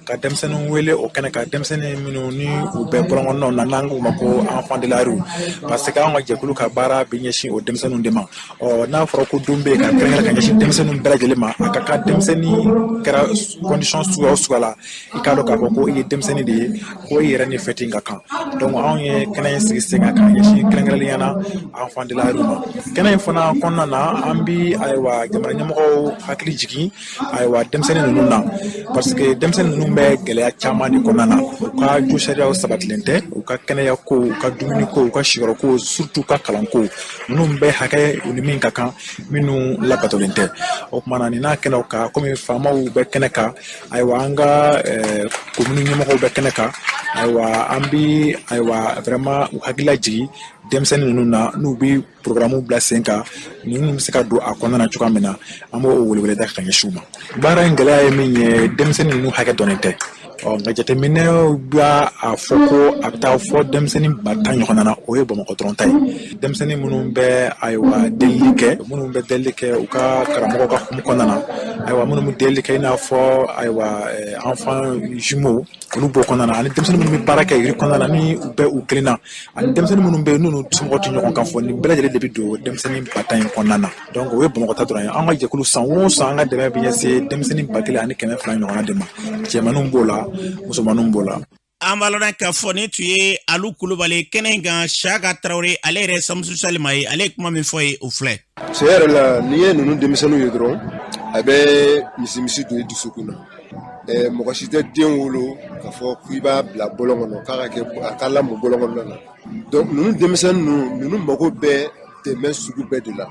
ka denmisɛnninw wele o kɛnɛ ka denmisɛnnin minnu ni u bɛɛ bɔlɔnkɔnɔnaw na n'an k'u ma ko enfant de la rue parce que an ka jɛkulu ka baara bɛ ɲɛsin o denmisɛnninw de ma n'a fɔra ko don bɛ yen ka kɛrɛnkɛrɛn ka ɲɛsin denmisɛnninw bɛɛ lajɛlen ma a ka kan denmisɛnnin kɛra condition suguya o suguya la i k'a dɔn k'a fɔ ko i ye denmisɛnnin de ye ko i yɛrɛ ni fɛti ka kan donc anw ye kɛnɛ in sigi sen kan ka ɲɛsin kɛrɛnkɛrɛnnenya na enfant de la rue ma kɛnɛ in fana kɔnɔna na an bi ayiwa jamana ɲɛmɔgɔw hakili jigin ayiwa denmisɛnnin ninnu na parce que denmisɛnnin ninnu bɛ gɛlɛya caman de kɔnɔna na u ka jo sariyaw sabatilen tɛ u ka kɛnɛya ko u ka dumuni ko u ka siyɔrɔ ko surtout ka kalan ko ninnu bɛɛ hakɛ u ni min ka kan minnu labatolen tɛ o tuma na nin n'a kɛnɛw kan komi faamaw bɛ kɛnɛ kan ayiwa an ka komini ɲɛmɔgɔw bɛ kɛnɛ kan ayiwa an bi ayiwa vraiment u hakili lajigi denmisɛnnin ninnu na n'u bi programme bila sen kan ninnu bɛ se ka don a kɔnɔna na cogoya min na an b'o weleweleda ka ɲɛsin u ma baara in gɛlɛya ye min ye denmisɛnnin ninnu hakɛ dɔnnen tɛ nka jateminɛw b'a fɔ ko a bɛ taa fɔ denmisɛnnin 10 ɲɔgɔnna na o ye Bamakɔ dɔrɔn ta ye denmisɛnnin minnu bɛ ayiwa delili kɛ u ka karamɔgɔw ka hukumu kɔnɔna na ayiwa minnu bɛ delili kɛ i n'a fɔ ayiwa enfant jumeaux olu b'o kɔnɔna na ani denmisɛnnin minnu bɛ baara kɛ yiri kɔnɔna na ni u bɛɛ u kelen na ani denmisɛnnin minnu bɛ yen n'u somɔgɔw tɛ ɲɔgɔn kan fɔ nin bɛɛ lajɛlen de bɛ don denmisɛnnin 10 in kɔnɔna na donc o ye Bamakɔ ta dɔrɔn ye an ka jɛkulu san o san an ka dɛmɛ bɛ ɲɛsin denmisɛnnin 1000 ani 200 ɲɔgɔnna de ma cɛmanninw b'o la musomanninw b'o la. An b'a lɔn k'a fɔ ni tun ye Alu Kulubali kɛnɛ in kan Saka Tarawele ale yɛrɛ SAMU social ma ye ale ye kuma min fɔ ye o filɛ. Tiɲɛ yɛrɛ la n'i ye ninnu denmisɛnninw ye dɔrɔn a bɛ misi don i dusukun na mɔgɔ si tɛ den wolo k'a fɔ k'i b'a bila bɔlɔn kɔnɔ k'a ka lamɔ bɔlɔn kɔnɔna na donc ninnu denmisɛnnin ninnu mago bɛɛ dɛmɛ sugu bɛɛ de la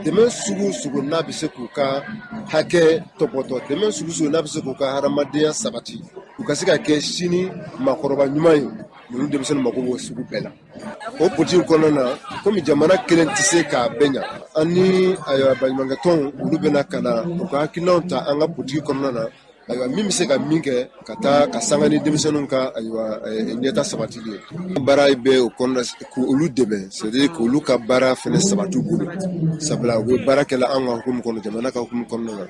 dɛmɛ sugu n'a bɛ se k'u ka hakɛ tɔpɔtɔ dɛmɛ sugu n'a bɛ se k'u ka hadamadenya sabati u ka se ka kɛ sini maakɔrɔba ɲuman ye ninnu denmisɛnnin mago b'o sugu bɛɛ la o politique kɔnɔna na komi jamana kelen tɛ se k'a bɛɛ ɲa an ni baɲumankɛ tɔnw olu bɛna ka na u ka hakilinaw ta an ka politique kɔnɔna na ayiwa min bɛ se ka min kɛ ka taa ka sanga ni denmisɛnninw ka ayiwa ɲɛta sabatili ye baara bɛ o kɔnɔna k'olu dɛmɛ c'est-à-dire k'olu ka baara fɛnɛ sabati u bolo sabula u bɛ baara kɛla an ka hukumu kɔnɔ jamana ka hukumu kɔnɔna na.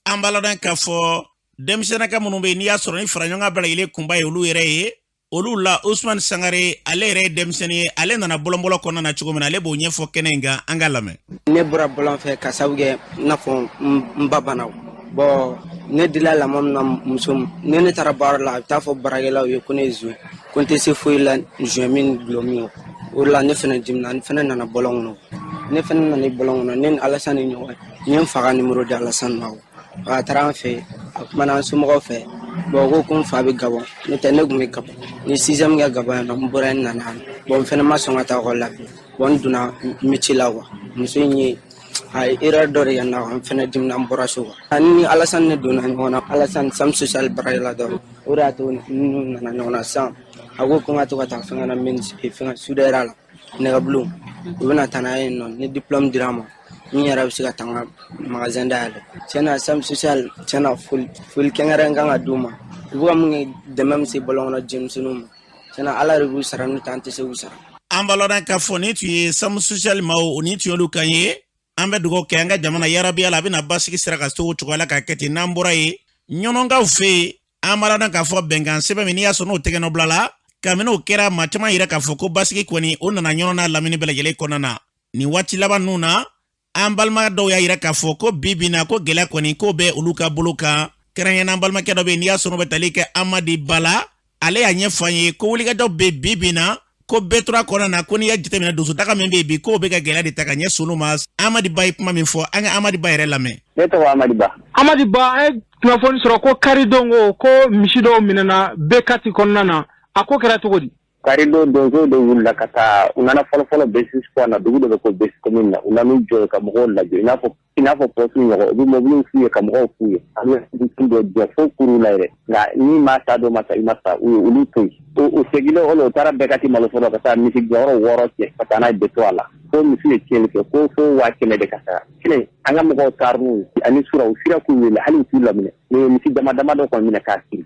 An b'a lɔn k'a fɔ denmisɛnnaka minnu bɛ yen n'i y'a sɔrɔ ni faraɲɔgɔnkan bɛɛ lajɛlen kunba ye olu yɛrɛ ye olu la Usumani Sangare ale yɛrɛ ye denmisɛnnin ye ale nana bɔlɔnbɔlɔ kɔnɔna na cogo min na ale b'o ɲɛfɔ kɛnɛ in kan an ka lamɛn. Ne bɔra bɔlɔn fɛ ka sababu kɛ i n'a fɔ n ba banaw bon ne dila lamɔ min na muso ne taara baara la a bɛ taa fɔ baarakɛlaw ye ko ne ye zuwe ko n tɛ se foyi la zuwe min dulɔ min o la ne fana dimina ne fana nana bɔlɔn kɔnɔ ne fana nana bɔlɔn kɔnɔ ne ni Alasani ni ɲɔgɔn n ye n fa ka numéro di Alasani ma a taara an fɛ a kumana an somɔgɔw fɛ bon ko ko n fa bɛ Gabɔn n'o tɛ ne tun bɛ Gabɔn ni 6e kɛ Gabɔn yan nɔ n bɔra n nana bon n fana ma sɔn ka taa ekɔli la bon n donna métier la quoi muso in ye a ye erreur dɔ de kɛ n na n fana dimina n bɔra so ni Alasani ne donna ɲɔgɔn na Alasani SAMU social baarakɛla dɔ o de y'a to n nana ɲɔgɔn na sisan a ko ko n ka to ka taa fɛngɛ na fɛngɛ soudeur la nɛgɛbulon u bɛna taa n'a ye yen nɔ ni diplôme dira ma min yɛrɛ bɛ se ka taa n ka magasin dayɛlɛ tiɲɛna SAMU social tiɲɛna foli kɛrɛnkɛrɛn kan ka d'u ma u bɛ ka mun kɛ dɛmɛ min se bɔlɔn kɔnɔ denmisɛnninw ma tiɲɛna Ala de b'u sara n'u tɛ an tɛ se k'u sara. An b'a lɔn k'a fɔ ni tun ye SAMU social ma o ni tun y'olu kan ye an bɛ dugawu kɛ an ka jamana yarabi Ala a bɛna basigi sira ka se o cogoya la ka kɛ ten n'an bɔra ye ɲɔnɔnkaw fɛ yen an b'a lɔn k'a fɔ bɛnkan sɛbɛn min n'i y'a sɔrɔ n'o tɛgɛ nɔ bila la kameno kera ma caman yira k'a fɔ ko basigi kɔni o nana ɲɔgɔn na lamini bɛɛ lajɛlen kɔnɔna na ni waati laban ninnu na an balima dɔw y'a yira k'a fɔ ko bi na ko gɛlɛya kɔni ko bɛ olu ka bolo kan kɛrɛnkɛrɛnnen balimakɛ dɔ bɛ n'i y'a sɔrɔ bɛ tali kɛ Amadi Bala ale y'a ɲɛfɔ an ye ko wulikajɔ bɛ bi na ko B3 kɔnɔna na ko n'i y'a jateminɛ donsontaga min bɛ bi k'o bɛ ka gɛlɛya de ta ka ɲɛ sunu ma Amadi Ba ye kuma min fɔ an ka Amadi Ba yɛrɛ lamɛn. Ne tɔgɔ Amadi Ba. Amadi Ba a ye kunnafoni sɔrɔ ko karidon ko misi dɔw minɛna B4 kɔnɔna na a ko kɛra cogo di? Karidon donso de wulila ka taa u nana fɔlɔfɔlɔ basis point na dugu dɔ bɛ ko base commune na u nan'u jɔ ka mɔgɔw lajɛ i n'a fɔ poste ɲɔgɔn u bɛ mobiliw f'u ye ka mɔgɔw f'u ye a bɛ dɔ jɔ fo kuru la yɛrɛ nka ni maa ta dɔ ma sa i ma sa u ye olu to yen o seginnen o la u taara bɛɛ ka ti malo fɔlɔ ka taa misi jɔyɔrɔ 6 cɛ ka taa n'a ye B3 la fo misi ye tiɲɛni kɛ ko fo 100,000 de ka taa kelen an ka mɔgɔw taara n'u ye ani sura u sira k'u wele hali u t'u laminɛ misi dama dɔ kɔni minɛ k'a siri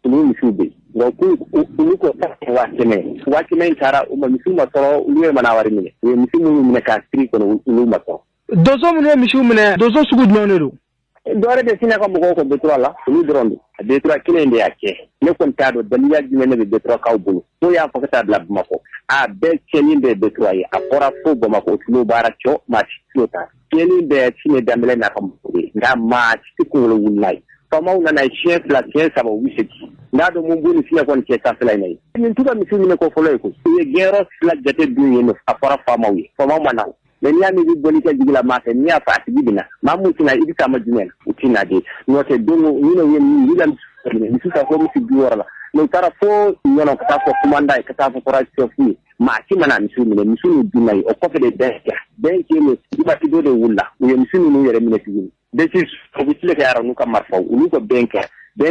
olu misiw bɛ yen donc olu ko 100,000 taara u ma misiw ma sɔrɔ olu ye mana wari minɛ u ye misi minnu minɛ k'a siri kɔnɔ olu ma sɔrɔ. Donso minnu ye misiw minɛ donso sugu jumɛn de don? dɔwɛrɛ de sinna ka mɔgɔw ka B3 la olu dɔrɔn don a B3 kelen de y'a kɛ ne kɔni t'a dɔn daliya jumɛn ne bɛ B3 kaw bolo n'o y'a fɔ ka taa bila Bamakɔ a bɛɛ cɛnni bɛ B3 ye a bɔra fo Bamakɔ o tulo baara cɔ maa si tulo ta cɛnni bɛɛ Sine Dembele n'a ka mɔgɔw ye nka maa si tɛ kunkolo wulila ye faamaw nana siɲɛ 2 siɲɛ 3 u bɛ segin n'a dɔn mun b'u ni fiɲɛ kɔni cɛ sanfɛla in na ye nin tɛ ka misi minɛ ko fɔlɔ ye ko u ye gɛnyɔrɔ fila jate dun yen a fɔra faamaw ye faamaw ma na mais n'i y'a mɛn i bɛ boli ka jigi la maa fɛ n'i y'a fɔ a tigi bɛ na maa mun tɛna i bɛ taama jumɛn u tɛ na de n'o tɛ don o ɲinɛ ye min ye i la misi ka fɔ misi 60 la mais u taara fo ɲɔnɔ ka taa fɔ kumanda ye ka taa fɔ kɔrɔ chef ye maa si mana misiw minɛ misiw y'u dunna ye o kɔfɛ de bɛn kɛlen ibati dɔ de wulila u ye misi ninnu yɛrɛ minɛ tuguni bɛsi u bɛ tile ka yara n'u ka marifaw olu ka bɛn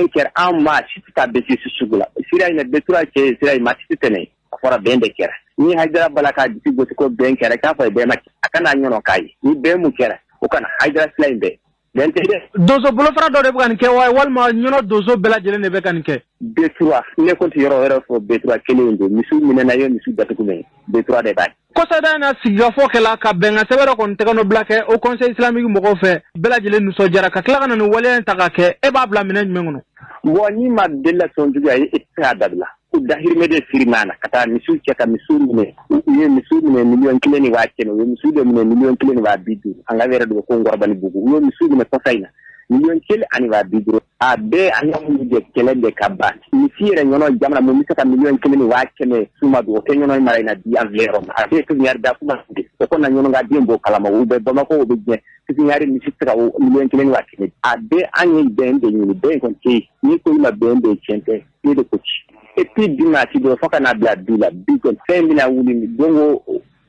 kɛra an maa si tɛ taa bɛsi sugu la sira in na B3 cɛ sira in maa si tɛ tɛmɛ a fɔra bɛn de kɛra ni Haidara Bala k'a disi gosi ko bɛn kɛra k'a fɔ bɛn ma a kana ɲɔnɔ k'a ye ni bɛn mun kɛra o kana Haidara sila in bɛɛ bɛn tɛ dɛ. Donso bolofara dɔ de bɛ ka nin kɛ walima ɲɔnɔ donso bɛɛ lajɛlen de bɛ ka nin kɛ. B3 ne ko tɛ yɔrɔ wɛrɛ fɔ B3 kelen in don misiw minɛna ye misiw datugu mɛ B3 de b'a ye. Kɔsada in na sigikafɔ kɛla ka bɛnkan sɛbɛn dɔ kɔni tɛgɛ nɔ bila kɛ o conseil islamique mɔgɔw fɛ bɛɛ lajɛlen nisɔndiyara ka tila ka na nin waleya in ta ka kɛ e b'a bila minɛn jumɛn kɔnɔ. Bon ni ma deli la sɔn juguya ye e tɛ se k'a dabila ko dahirimɛ de siri maa na ka taa misiw cɛ ka misiw minɛ u ye misiw minɛ 1,000,000 ni 100,000 u ye misiw dɔ minɛ 1,000,000 ni 50,000 an ka yɛrɛ de ko Ngɔrɔbani Bugu u ye misiw minɛ kɔsa in na 1,000,000 ani 50,000 a bɛɛ an ka mun de kɛlɛ de ka ban misi yɛrɛ ɲɔnɔ jamana mun bɛ se ka 1,000,000 ni 100,000 suma don o tɛ ɲɔnɔ in mara in na bi an filɛ yɔrɔ ma a bɛɛ pipiniɲɛri da kuma de o kɔni na ɲɔnɔ ka den b'o kalama u bɛ Bamakɔ u bɛ diɲɛ pipiniɲɛri misi tɛ se ka 1,000,000 ni 100,000 a bɛɛ an ye bɛn de ɲini bɛn kɔni tɛ yen n'i ko i ma bɛn de tiɲɛ tɛ ne de ko ci et puis bi ma ci dɔ fo ka n'a bila du la bi kɔni fɛn bɛna wuli don o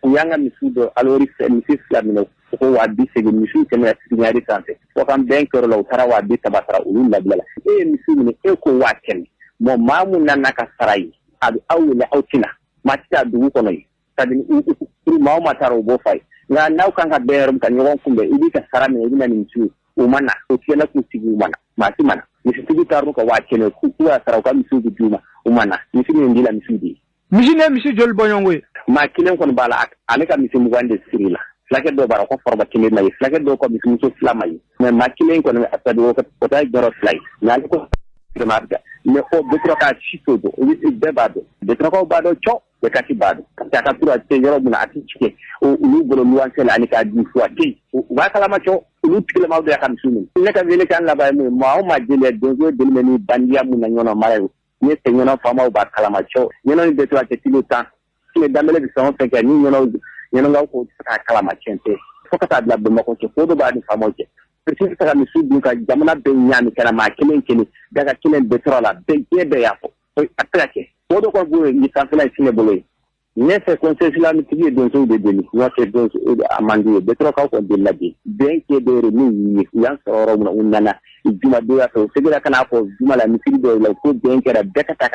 u y'an ka misiw dɔ alors misi 2 minɛ ko 280 misiw tɛmɛna pipiniɲɛri sanfɛ fo kan bɛn kɛr'o la u taara 230 sara olu labila la e ye misiw minɛ e ko 100,000 bon maa mun nana ka sara ye a bɛ aw wele aw tɛna maa tɛ taa dugu kɔnɔ ye c'est-à-dire maa o maa taara o b'o f'a ye nka n'aw kan ka bɛn yɔrɔ min ka ɲɔgɔn kunbɛn i b'i ka sara minɛ i bɛ na ni misiw u ma na o tigɛla k'u sigi u ma na maa si ma na misitigi taara n'u ka 100,000 k'u y'a sara u ka misiw bɛ d'u ma u ma na misi min dila misiw de ye. Misi ne misi joli bɔ ɲɔgɔn ye. Maa kelen kɔni b'a la ale ka misi 20 de siri la fulakɛ dɔw b'a la ko foroba kelen ma ye fulakɛ dɔw ka misimuso 2 ma ye mais maa kelen kɔni a tɛ o ta ye jɔyɔrɔ 2 ye mais ale ko mais o B3 k'a si t'o dɔn bɛɛ b'a dɔn B3kaw b'a dɔn cɔ bɛɛ ka si b'a dɔn parce que a ka tura a tɛ yɔrɔ min na a tɛ tigɛ olu bolo luwanse la ani k'a di fo a tɛ yen u b'a kalama cɔ olu tigilamaw de y'a ka misiw minɛ ne ka wele kan laban ye mun ye maa o maa deli donso deli bɛ ni bandiya mun na ɲɔnɔ mara ye ne tɛ ɲɔnɔ faamaw b'a kalama cɔ ɲɔnɔ ni B3 tɛ kilo 10 Sine Dembele bɛ fɛn o fɛn kɛ ni ɲɔnɔnkaw ko tɛ se k'a kalama tiɲɛ tɛ fo ka taa bila Bamakɔ cɛ ko dɔ b'a ni faamaw cɛ president ka misiw dun ka jamana bɛɛ ɲaami kɛra maa kelen daga kelen B3 la bɛɛ bɛɛ y'a fɔ a tɛ ka kɛ o de kɔni b'o ye sanfɛla ye Sine bolo ye ne fɛ conseil islamique ye donsow de deli n'o tɛ donso a man di ye B3 kaw kɔni deli la bi bɛn kɛ dɔw ye min y'u ye u y'an sɔrɔ yɔrɔ min na u nana juma don ya fɛ u seginna ka n'a fɔ juma la misiri dɔw la ko bɛn kɛra bɛɛ ka taa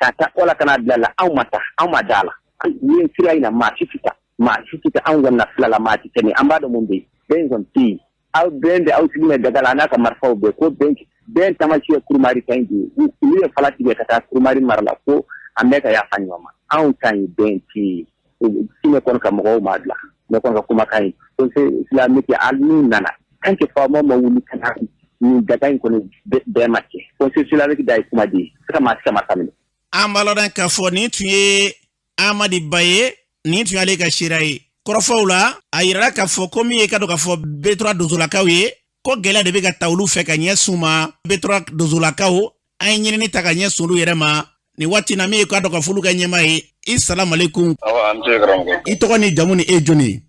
ka taa wala ka n'a bila la anw ma taa anw ma da la yen sira in na maa si tɛ taa anw kɔni na fila la maa si tɛ an b'a dɔn mun bɛ yen bɛn kɔni tɛ yen aw bɛn de aw sigi mɛ daga la a n'a ka marifaw bɛɛ ko bɛn tamasiyɛ kurumari kan in de ye olu ye fala tigɛ ka taa kurumari mara la ko an bɛ ka yafa ɲɔgɔn ma anw ta ye bɛn tɛ yen Sine kɔni ka mɔgɔw ma bila ne kɔni ka kumakan ye conseil islamique hali n'u nana tant que faamaw ma wuli ka na nin daga in kɔni bɛɛ ma kɛ conseil islamique da ye kuma de ye se ka maa si ka marifa minɛ. Ambalodan ka fɔ nin tun ye Amadi Baye nin tun y'ale ka sira ye. Kɔrɔfɔw la a yirala k'a fɔ ko min ye ka dɔn k'a fɔ B3 dozolakaw ye ko gɛlɛya de bɛ ka ta olu fɛ ka ɲɛsin ma B3 dozolakaw an ye ɲinini ta ka ɲɛsin olu yɛrɛ ma ni waati na min ye ka dɔn ka fɔ olu ka ɲɛmaa ye. Assalamu alaikum. Awa an tɛ karamɔgɔ. I tɔgɔ ni jamu ni e jɔnni?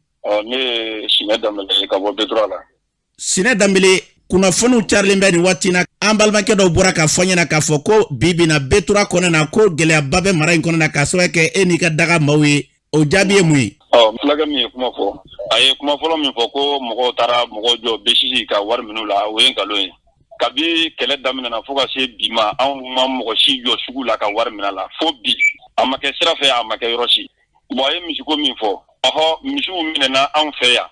Ne ye Sinɛ Danbele ka bɔ B3 la. Sinɛ Danbele kunnafoniw carilen bɛ nin waati na an balimakɛ dɔw bɔra k'a fɔ ɲɛna k'a fɔ ko bibi na B3 kɔnɔ na ko gɛlɛyaba bɛ mara in kɔnɔ na k'a sababu kɛ e n'i ka daga maaw ye. O jaabi ye mun ye? Fulakɛ min ye kuma fɔ a ye kuma fɔlɔ min fɔ ko mɔgɔw taara mɔgɔw jɔ B6 ka wari minnu la o ye nkalon ye. Kabi kɛlɛ daminɛna fo ka se bi ma anw ma mɔgɔ si jɔ sugu la ka wari minɛ la fo bi a ma kɛ sira fɛ a ma kɛ yɔrɔ si. Bon a ye misiko min fɔ misiw minɛna anw fɛ yan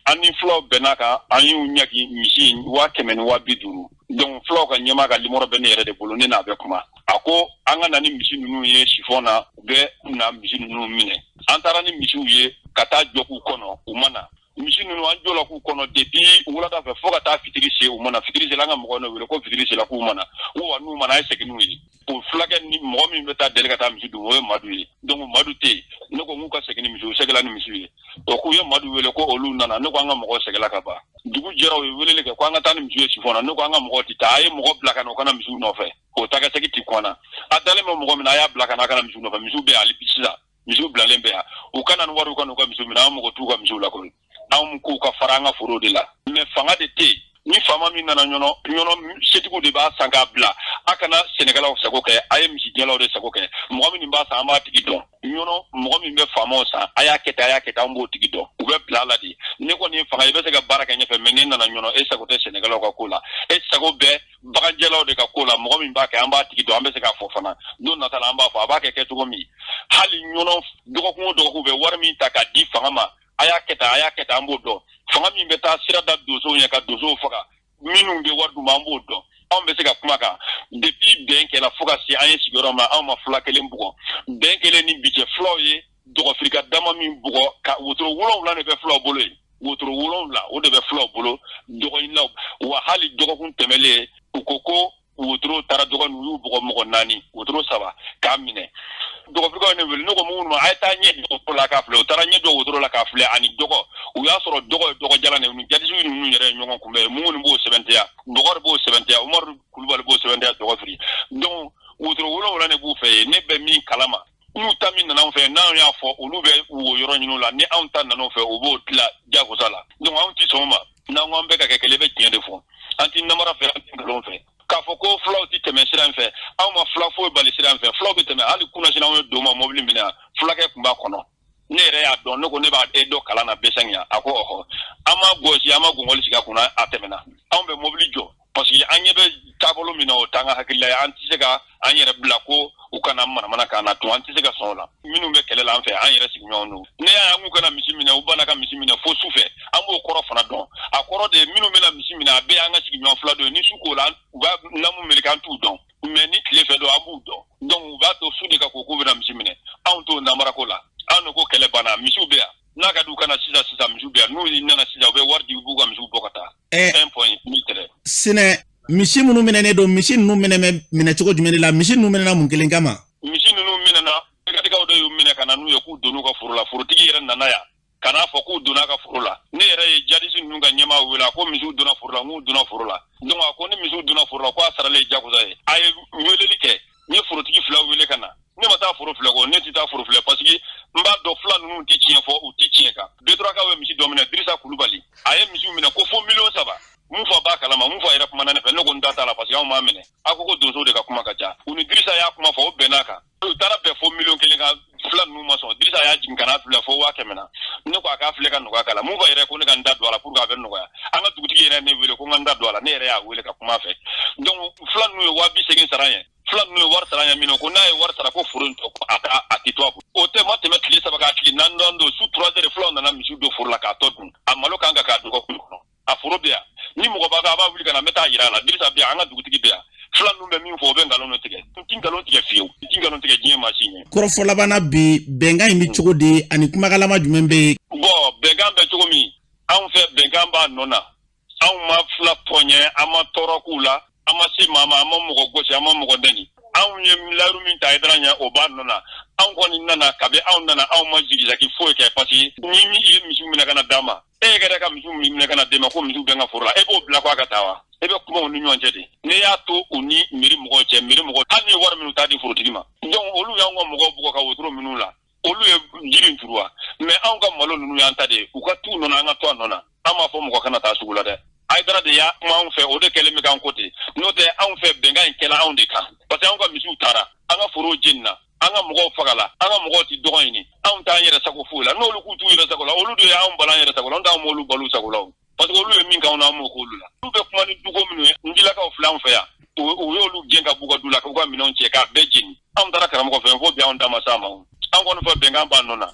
an ni fulaw bɛnna kan an y'u ɲagi misi 100 ni 250. Donc fulaw ka ɲɛmaa ka limɔrɔ bɛ ne yɛrɛ de bolo ne n'a bɛ kuma. A ko an ka na ni misi ninnu ye sifɔn na u bɛ na misi ninnu minɛ. An taara ni misiw ye ka taa jɔ k'u kɔnɔ u ma na. Misi ninnu an jɔla k'u kɔnɔ depuis wulada fɛ fo ka taa fitiri se u ma na. Fitiri sela an ka mɔgɔw ne wele ko fitiri sela k'u ma na. Wa n'u ma na a ye segin n'u ye. O fulakɛ ni mɔgɔ min bɛ taa deli ka taa misi dun o ye Madu ye. Donc Madu tɛ yen. Ne ko k'u ka segin ni misiw segin la ni misiw ye. O k'u ye Madu wele ko olu nana ne ko an ka mɔgɔw segin ka ban. Dugu jɛra u ye weleli kɛ ko an ka taa ni misiw ye sifɔn na ne ko an ka mɔgɔw tɛ taa a ye mɔgɔ bila ka na u kana misiw nɔfɛ. O ta ka segin ti kɔnna. A dalen bɛ mɔgɔ min na a y'a bila ka na a kana misiw nɔfɛ misiw bɛ hali bi sisan. Misiw bilalen bɛ yan u kana ni wari u ka n'u ka misiw minɛ an mɔgɔ t'u ka misiw la koyi. Anw k'u ka fara an ka foro de la. Mais fanga de tɛ yen. Ni faama min nana ɲɔnɔ setigiw de b'a san k'a bila a kana Sɛnɛgalaw sago kɛ a ye misigɛnlaw de sago kɛ mɔgɔ min b'a san an b'a tigi dɔn mɔgɔ min bɛ faamaw san a y'a kɛ tan an b'o tigi dɔn u bɛ bila a la de ne kɔni ye fanga i bɛ se ka baara kɛ ɲɛfɛ mais ne nana ɲɔnɔ e sago tɛ Sɛnɛgalaw ka ko la e sago bɛ baganjɛlaw de ka ko la mɔgɔ min b'a kɛ an b'a tigi dɔn an bɛ se k'a fɔ fana don nata la an b'a fɔ a b'a kɛ cogo min hali ɲɔnɔ dɔgɔkun o dɔgɔkun bɛ wari min ta k'a di fanga ma a y'a kɛ tan an b'o dɔn fanga min bɛ taa sira da donsow ɲɛ ka donsow faga minnu bɛ wari d'u ma an b'o dɔn anw bɛ se ka kuma kan depuis bɛn kɛla fo ka se an ye sigiyɔrɔ ma anw ma fula kelen bugɔ bɛn kelen ni bi cɛ fulaw ye dɔgɔfirika dama min bugɔ ka wotoro 7 de bɛ fulaw bolo ye wotoro 7 o de bɛ fulaw bolo dɔgɔɲinaw wa hali dɔgɔkun tɛmɛlen u ko wotoro taara dɔgɔnin u y'u bugɔ mɔgɔ 4 wotoro 3 k'a minɛ dɔgɔfirikaw ne wele ne ko mun ma a ye taa ɲɛ dɔgɔtɔrɔ la k'a filɛ u taara ɲɛ dɔ wotoro la k'a filɛ ani dɔgɔ u y'a sɔrɔ dɔgɔ ye dɔgɔ jalan de jadisiw ninnu yɛrɛ ye ɲɔgɔn kunbɛn mun b'o sɛbɛntiya Bɔgɔri b'o sɛbɛntiya Umaru Kulubali b'o sɛbɛntiya dɔgɔfiri donc wotoro 7 de b'u fɛ yen ne bɛ min kalama n'u ta min nana anw fɛ n'anw y'a fɔ olu bɛ wo yɔrɔ ɲini la ni anw ta nana fɛ u b'o tila jagosa la donc anw tɛ sɔn o ma n'an ko an bɛ ka kɛ kelen bɛ tiɲɛ de fɔ an tɛ namara fɛ an tɛ nkalon fɛ k'a fɔ ko fulaw tɛ tɛmɛ sira in fɛ anw ma fula foyi bali sira in fɛ fulaw bɛ tɛmɛ hali kunasini anw ye don ma mobili minɛ yan fulakɛ tun b'a kɔnɔ ne yɛrɛ y'a dɔn ne ko ne b'a dɔn kalan na besɛn yan a ko ɔhɔ an ma gosi an ma gɔngɔli sigi a kunna a tɛmɛna anw bɛ mobili jɔ parce que an ɲɛ bɛ taabolo min na o t'an ka hakilila ye an tɛ se ka an yɛrɛ bila ko u kana manamana k'an na tun an tɛ se ka sɔn o la minnu bɛ kɛlɛ la an fɛ an yɛrɛ sigiɲɔgɔn don ne y'a ye an k'u kana misi minɛ u banna ka misi minɛ fo su fɛ an b'o kɔrɔ fana dɔn a kɔrɔ de minnu bɛna misi minɛ a bɛɛ y'an ka sigiɲɔgɔn fila dɔ ye ni su ko la u b'a lamu meleke an t'u dɔn mais ni tile fɛ dɔn an b'u dɔn donc u b'a to su de ka ko k'u bɛna misi minɛ anw t'o namarako la anw ko kɛlɛ banna misiw bɛ yan n'a ka d'u kana sisan misiw bɛ yan n'u nana sisan u bɛ wari di u b'u ka misiw bɔ ka taa 1 point militaire Sinɛ misi minnu minɛnen don misi ninnu minɛ cogo jumɛn de la misi ninnu minɛna mun kelen kama misi ninnu minɛna ɛgɛtikaw de y'u minɛ ka na n'u ye k'u donn'u ka foro la forotigi yɛrɛ nana yan ka n'a fɔ k'u donna ka foro la ne yɛrɛ ye jadisi ninnu ka ɲɛmaa wele a ko misiw donna foro la n k'u donna foro la donc a ko ni misiw donna foro la ko a saralen ye jagosa ye a ye weleli kɛ n ye forotigi 2 wele ka na ne ma taa foro filɛ ko ne tɛ taa foro filɛ parce que n b'a dɔn fila ninnu tɛ tiɲɛ fɔ u tɛ tiɲɛ kan B3kaw ye misi dɔ minɛ Dirisa Kulubali a ye misiw minɛ ko fo 3 mun fɔ b'a kalama mun fɔ a yɛrɛ kumana ne fɛ ne ko n da t'a la parce que anw m'a minɛ a ko donsow de ka kuma ka ca u ni Dirisa y'a kuma fɔ o bɛnn'a kan u taara bɛn fo 1 kan fila ninnu ma sɔn Dirisa y'a jigin ka n'a filɛ fo 100,000 na ne ko a k'a filɛ ka nɔgɔya k'a la mun fɔ yɛrɛ ko ne ka n da don a la pour que a bɛ nɔgɔya an ka dugutigi yɛrɛ ne wele ko n ka n da don a la ne yɛrɛ y'a wele ka kuma fɛ donc fila ninnu ye 280 sara ye fila ninnu ye wari sara ɲɛ min ko n'a ye wari sara ko foro a tɛ to a bolo o tɛ ma tɛmɛ tile 3 ka tile 4 don su 3 heures fulaw nana misiw don foro la k'a tɔ dun a malo kan ka k'a dɔgɔkun kɔnɔ a foro bɛ yan ni mɔgɔ b'a kan a b'a wuli ka na n bɛ taa yira a la Dirisa bɛ yan an ka dugutigi bɛ yan fila ninnu bɛ min fɔ o bɛ nkalon tigɛ n tɛ nkalon tigɛ fiyewu n tɛ nkalon tigɛ diɲɛ maa si ɲɛ. Kɔrɔfɔ labanna bi bɛnkan in bɛ cogo di ani kumakalama jumɛn bɛ yen. Bon bɛnkan bɛ cogo min anw fɛ bɛnkan b'a nɔ na anw ma fila tɔɲɛ an ma tɔɔrɔ k'u la an ma se maa ma an ma mɔgɔ gosi an ma mɔgɔ dɛni anw ye layiru min ta Haidara ɲɛ o b'a nɔ na anw kɔni nana kabi anw nana anw ma jigijaki foyi kɛ parce que ni min ye misiw minɛ ka na d'a ma e yɛrɛ ka misiw minɛ ka na d'e ma ko misiw bɛ n ka foro la e b'o bila ko a ka taa wa e bɛ kuma u ni ɲɔgɔn cɛ de ne y'a to u ni miiri mɔgɔw cɛ miiri mɔgɔ hali ni ye wari minnu t'a di forotigi ma donc olu y'anw ka mɔgɔw bugɔ ka wotoro minnu la olu ye jiri in turu wa mais anw ka malo ninnu y'an ta de u ka t'u nɔ na an ka to a nɔ na an m'a fɔ mɔgɔ kana taa sugu la dɛ Haidara de y'a kuma anw fɛ o de kɛlen bɛ k'an ko ten n'o tɛ anw fɛ bɛnkan in kɛla anw de kan parce que anw ka misiw taara an ka forow jeni na an ka mɔgɔw fagala an ka mɔgɔw ti dɔgɔ ɲini anw t'an yɛrɛ sago foyi la n'olu k'u t'u yɛrɛ sago la olu de y'anw bala an yɛrɛ sago la an t'anw m'olu balo sago la parce que olu ye min k'anw na an m'o k'olu la olu bɛ kuma ni duko minnu ye njilakaw filɛ anw fɛ yan o y'olu gɛn ka b'u ka du la k'u ka minɛnw cɛ k'a bɛɛ jeni anw taara karamɔgɔ fɛ fo bi anw da ma s'a ma an kɔni fɔ bɛnkan b'an nɔ na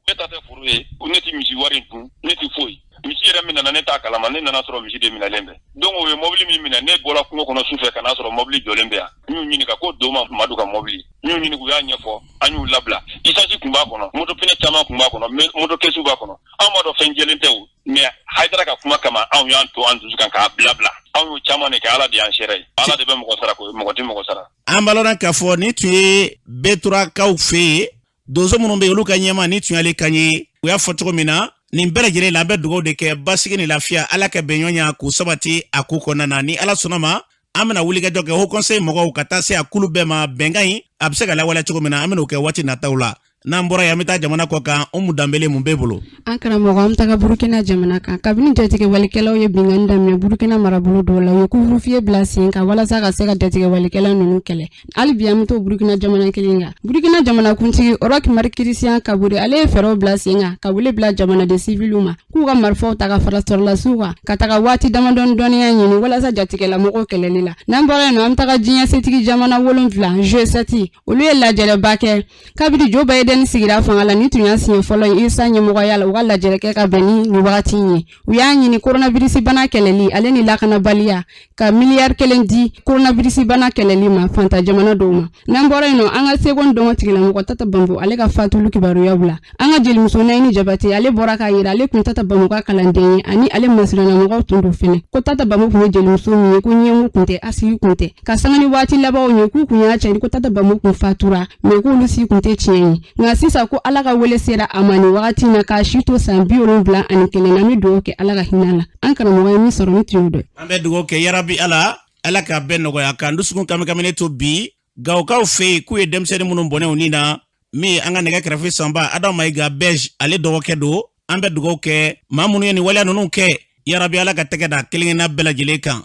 ne ta tɛ foro ye ne ti misi wari dun ne ti foyi misi yɛrɛ min nana ne t'a kalama ne nana sɔrɔ misi de minɛlen bɛ donc o ye mobili min minɛ ne bɔra kungo kɔnɔ sufɛ ka n'a sɔrɔ mobili jɔlen bɛ yan n y'u ɲininka ko don ma Madu ka mobili n y'u ɲininka u y'a ɲɛfɔ an y'u labila essence kun b'a kɔnɔ moto pneu caman kun b'a kɔnɔ moto kɛsu b'a kɔnɔ anw b'a dɔn fɛn jɛlen tɛ o mais Haidara ka kuma kama anw y'an to an dusu kan k'a bila anw y'o caman de kɛ Ala de y'an seere ye Ala de bɛ mɔgɔ sara ko mɔgɔ tɛ mɔgɔ sara an balona k'a fɔ ni tun ye Beturakaw fɛ yen donso minnu bɛ yen olu ka ɲɛma ni tun y'ale kan ye u y'a fɔ cogo min na nin bɛɛ lajɛlen la an bɛ dugawu de kɛ basigi ni lafiya Ala ka bɛn ɲɔgɔnya k'u sabati a ko kɔnɔna na ni Ala sɔnna ma an bɛna wulikajɔ kɛ Haut Conseil mɔgɔw ka taa se a kulu bɛɛ ma bɛnkan in a bɛ se ka lawaleya cogo min na an bɛna o kɛ waati nataw la n'an bɔra yan an bɛ taa jamana kɔ kan Umu Danbele mun b'e bolo an karamɔgɔ an bɛ taga Burukina jamana kan kabini jatigɛ walikɛlaw ye binkani daminɛ Burukina marabolo dɔw la u ye couvre-feu bila sen kan walasa ka se ka jatigɛ walikɛla ninnu kɛlɛ hali bi an bɛ to Burukina jamana kelen kan Burukina jamanakuntigi Roch Marc Christian Kabore ale ye fɛɛrɛw bila sen kan ka wele bila jamanaden civils ma k'u ka marifaw ta ka fara sɔrɔlasiw kan ka taga waati damadɔni dɔnniya ɲini walasa jatigɛlamɔgɔw kɛlɛli la n'an bɔra yen nɔ an bɛ taga diɲɛ setigi jamana 7 G7 olu ye lajɛrɛba kɛ kabini Joe Biden sigira fanga la ni tun y'a siɲɛ fɔlɔ ye Isa ɲɛmɔgɔya la u ka lajɛrɛ kɛ ka bɛn ni wagati ye u y'a ɲini coronavirus bana kɛlɛli ale ni lakanabaliya ka miliyari 1 di coronavirus bana kɛlɛli ma fanta jamana dɔw ma n'an bɔra yen nɔ an ka segon dɔngɔ tigilamɔgɔ Tata Bambo ale ka fatulu kibaruya bila an ka jelimuso Nayini Jabate ale bɔra k'a yira ale kun Tata Bambo ka kalanden ye ani ale masiranamɔgɔw tun do fɛnɛ ko Tata Bambo kun ye jelimuso min ye ko ɲɛngu kun tɛ asigi kun tɛ ka sanga ni waati labanw ye k'u kun y'a cɛri ko Tata Bambo kun fatura mais k'olu si kun tɛ tiɲɛ ye nka sisan ko Ala ka wele sera a ma ni wagati na k'a si to san 71 na an bɛ dugawu kɛ Ala ka hinɛ la an karamɔgɔ ye min sɔrɔ ni tun y'o dɔ an bɛ dugawu kɛ yarabi Ala ka bɛn nɔgɔya kan dusukun kamikami to bi Gawukaw fɛ yen k'u ye denmisɛnnin minnu bɔnɛ u ni na min an ka nɛgɛ kɛrɛfɛ sanba Adama Mayiga Belge ale dɔgɔkɛ don an bɛ dugawu kɛ maa minnu ye nin waleya ninnu kɛ yarabi Ala ka tɛgɛ da kelen-kelenna bɛɛ lajɛlen kan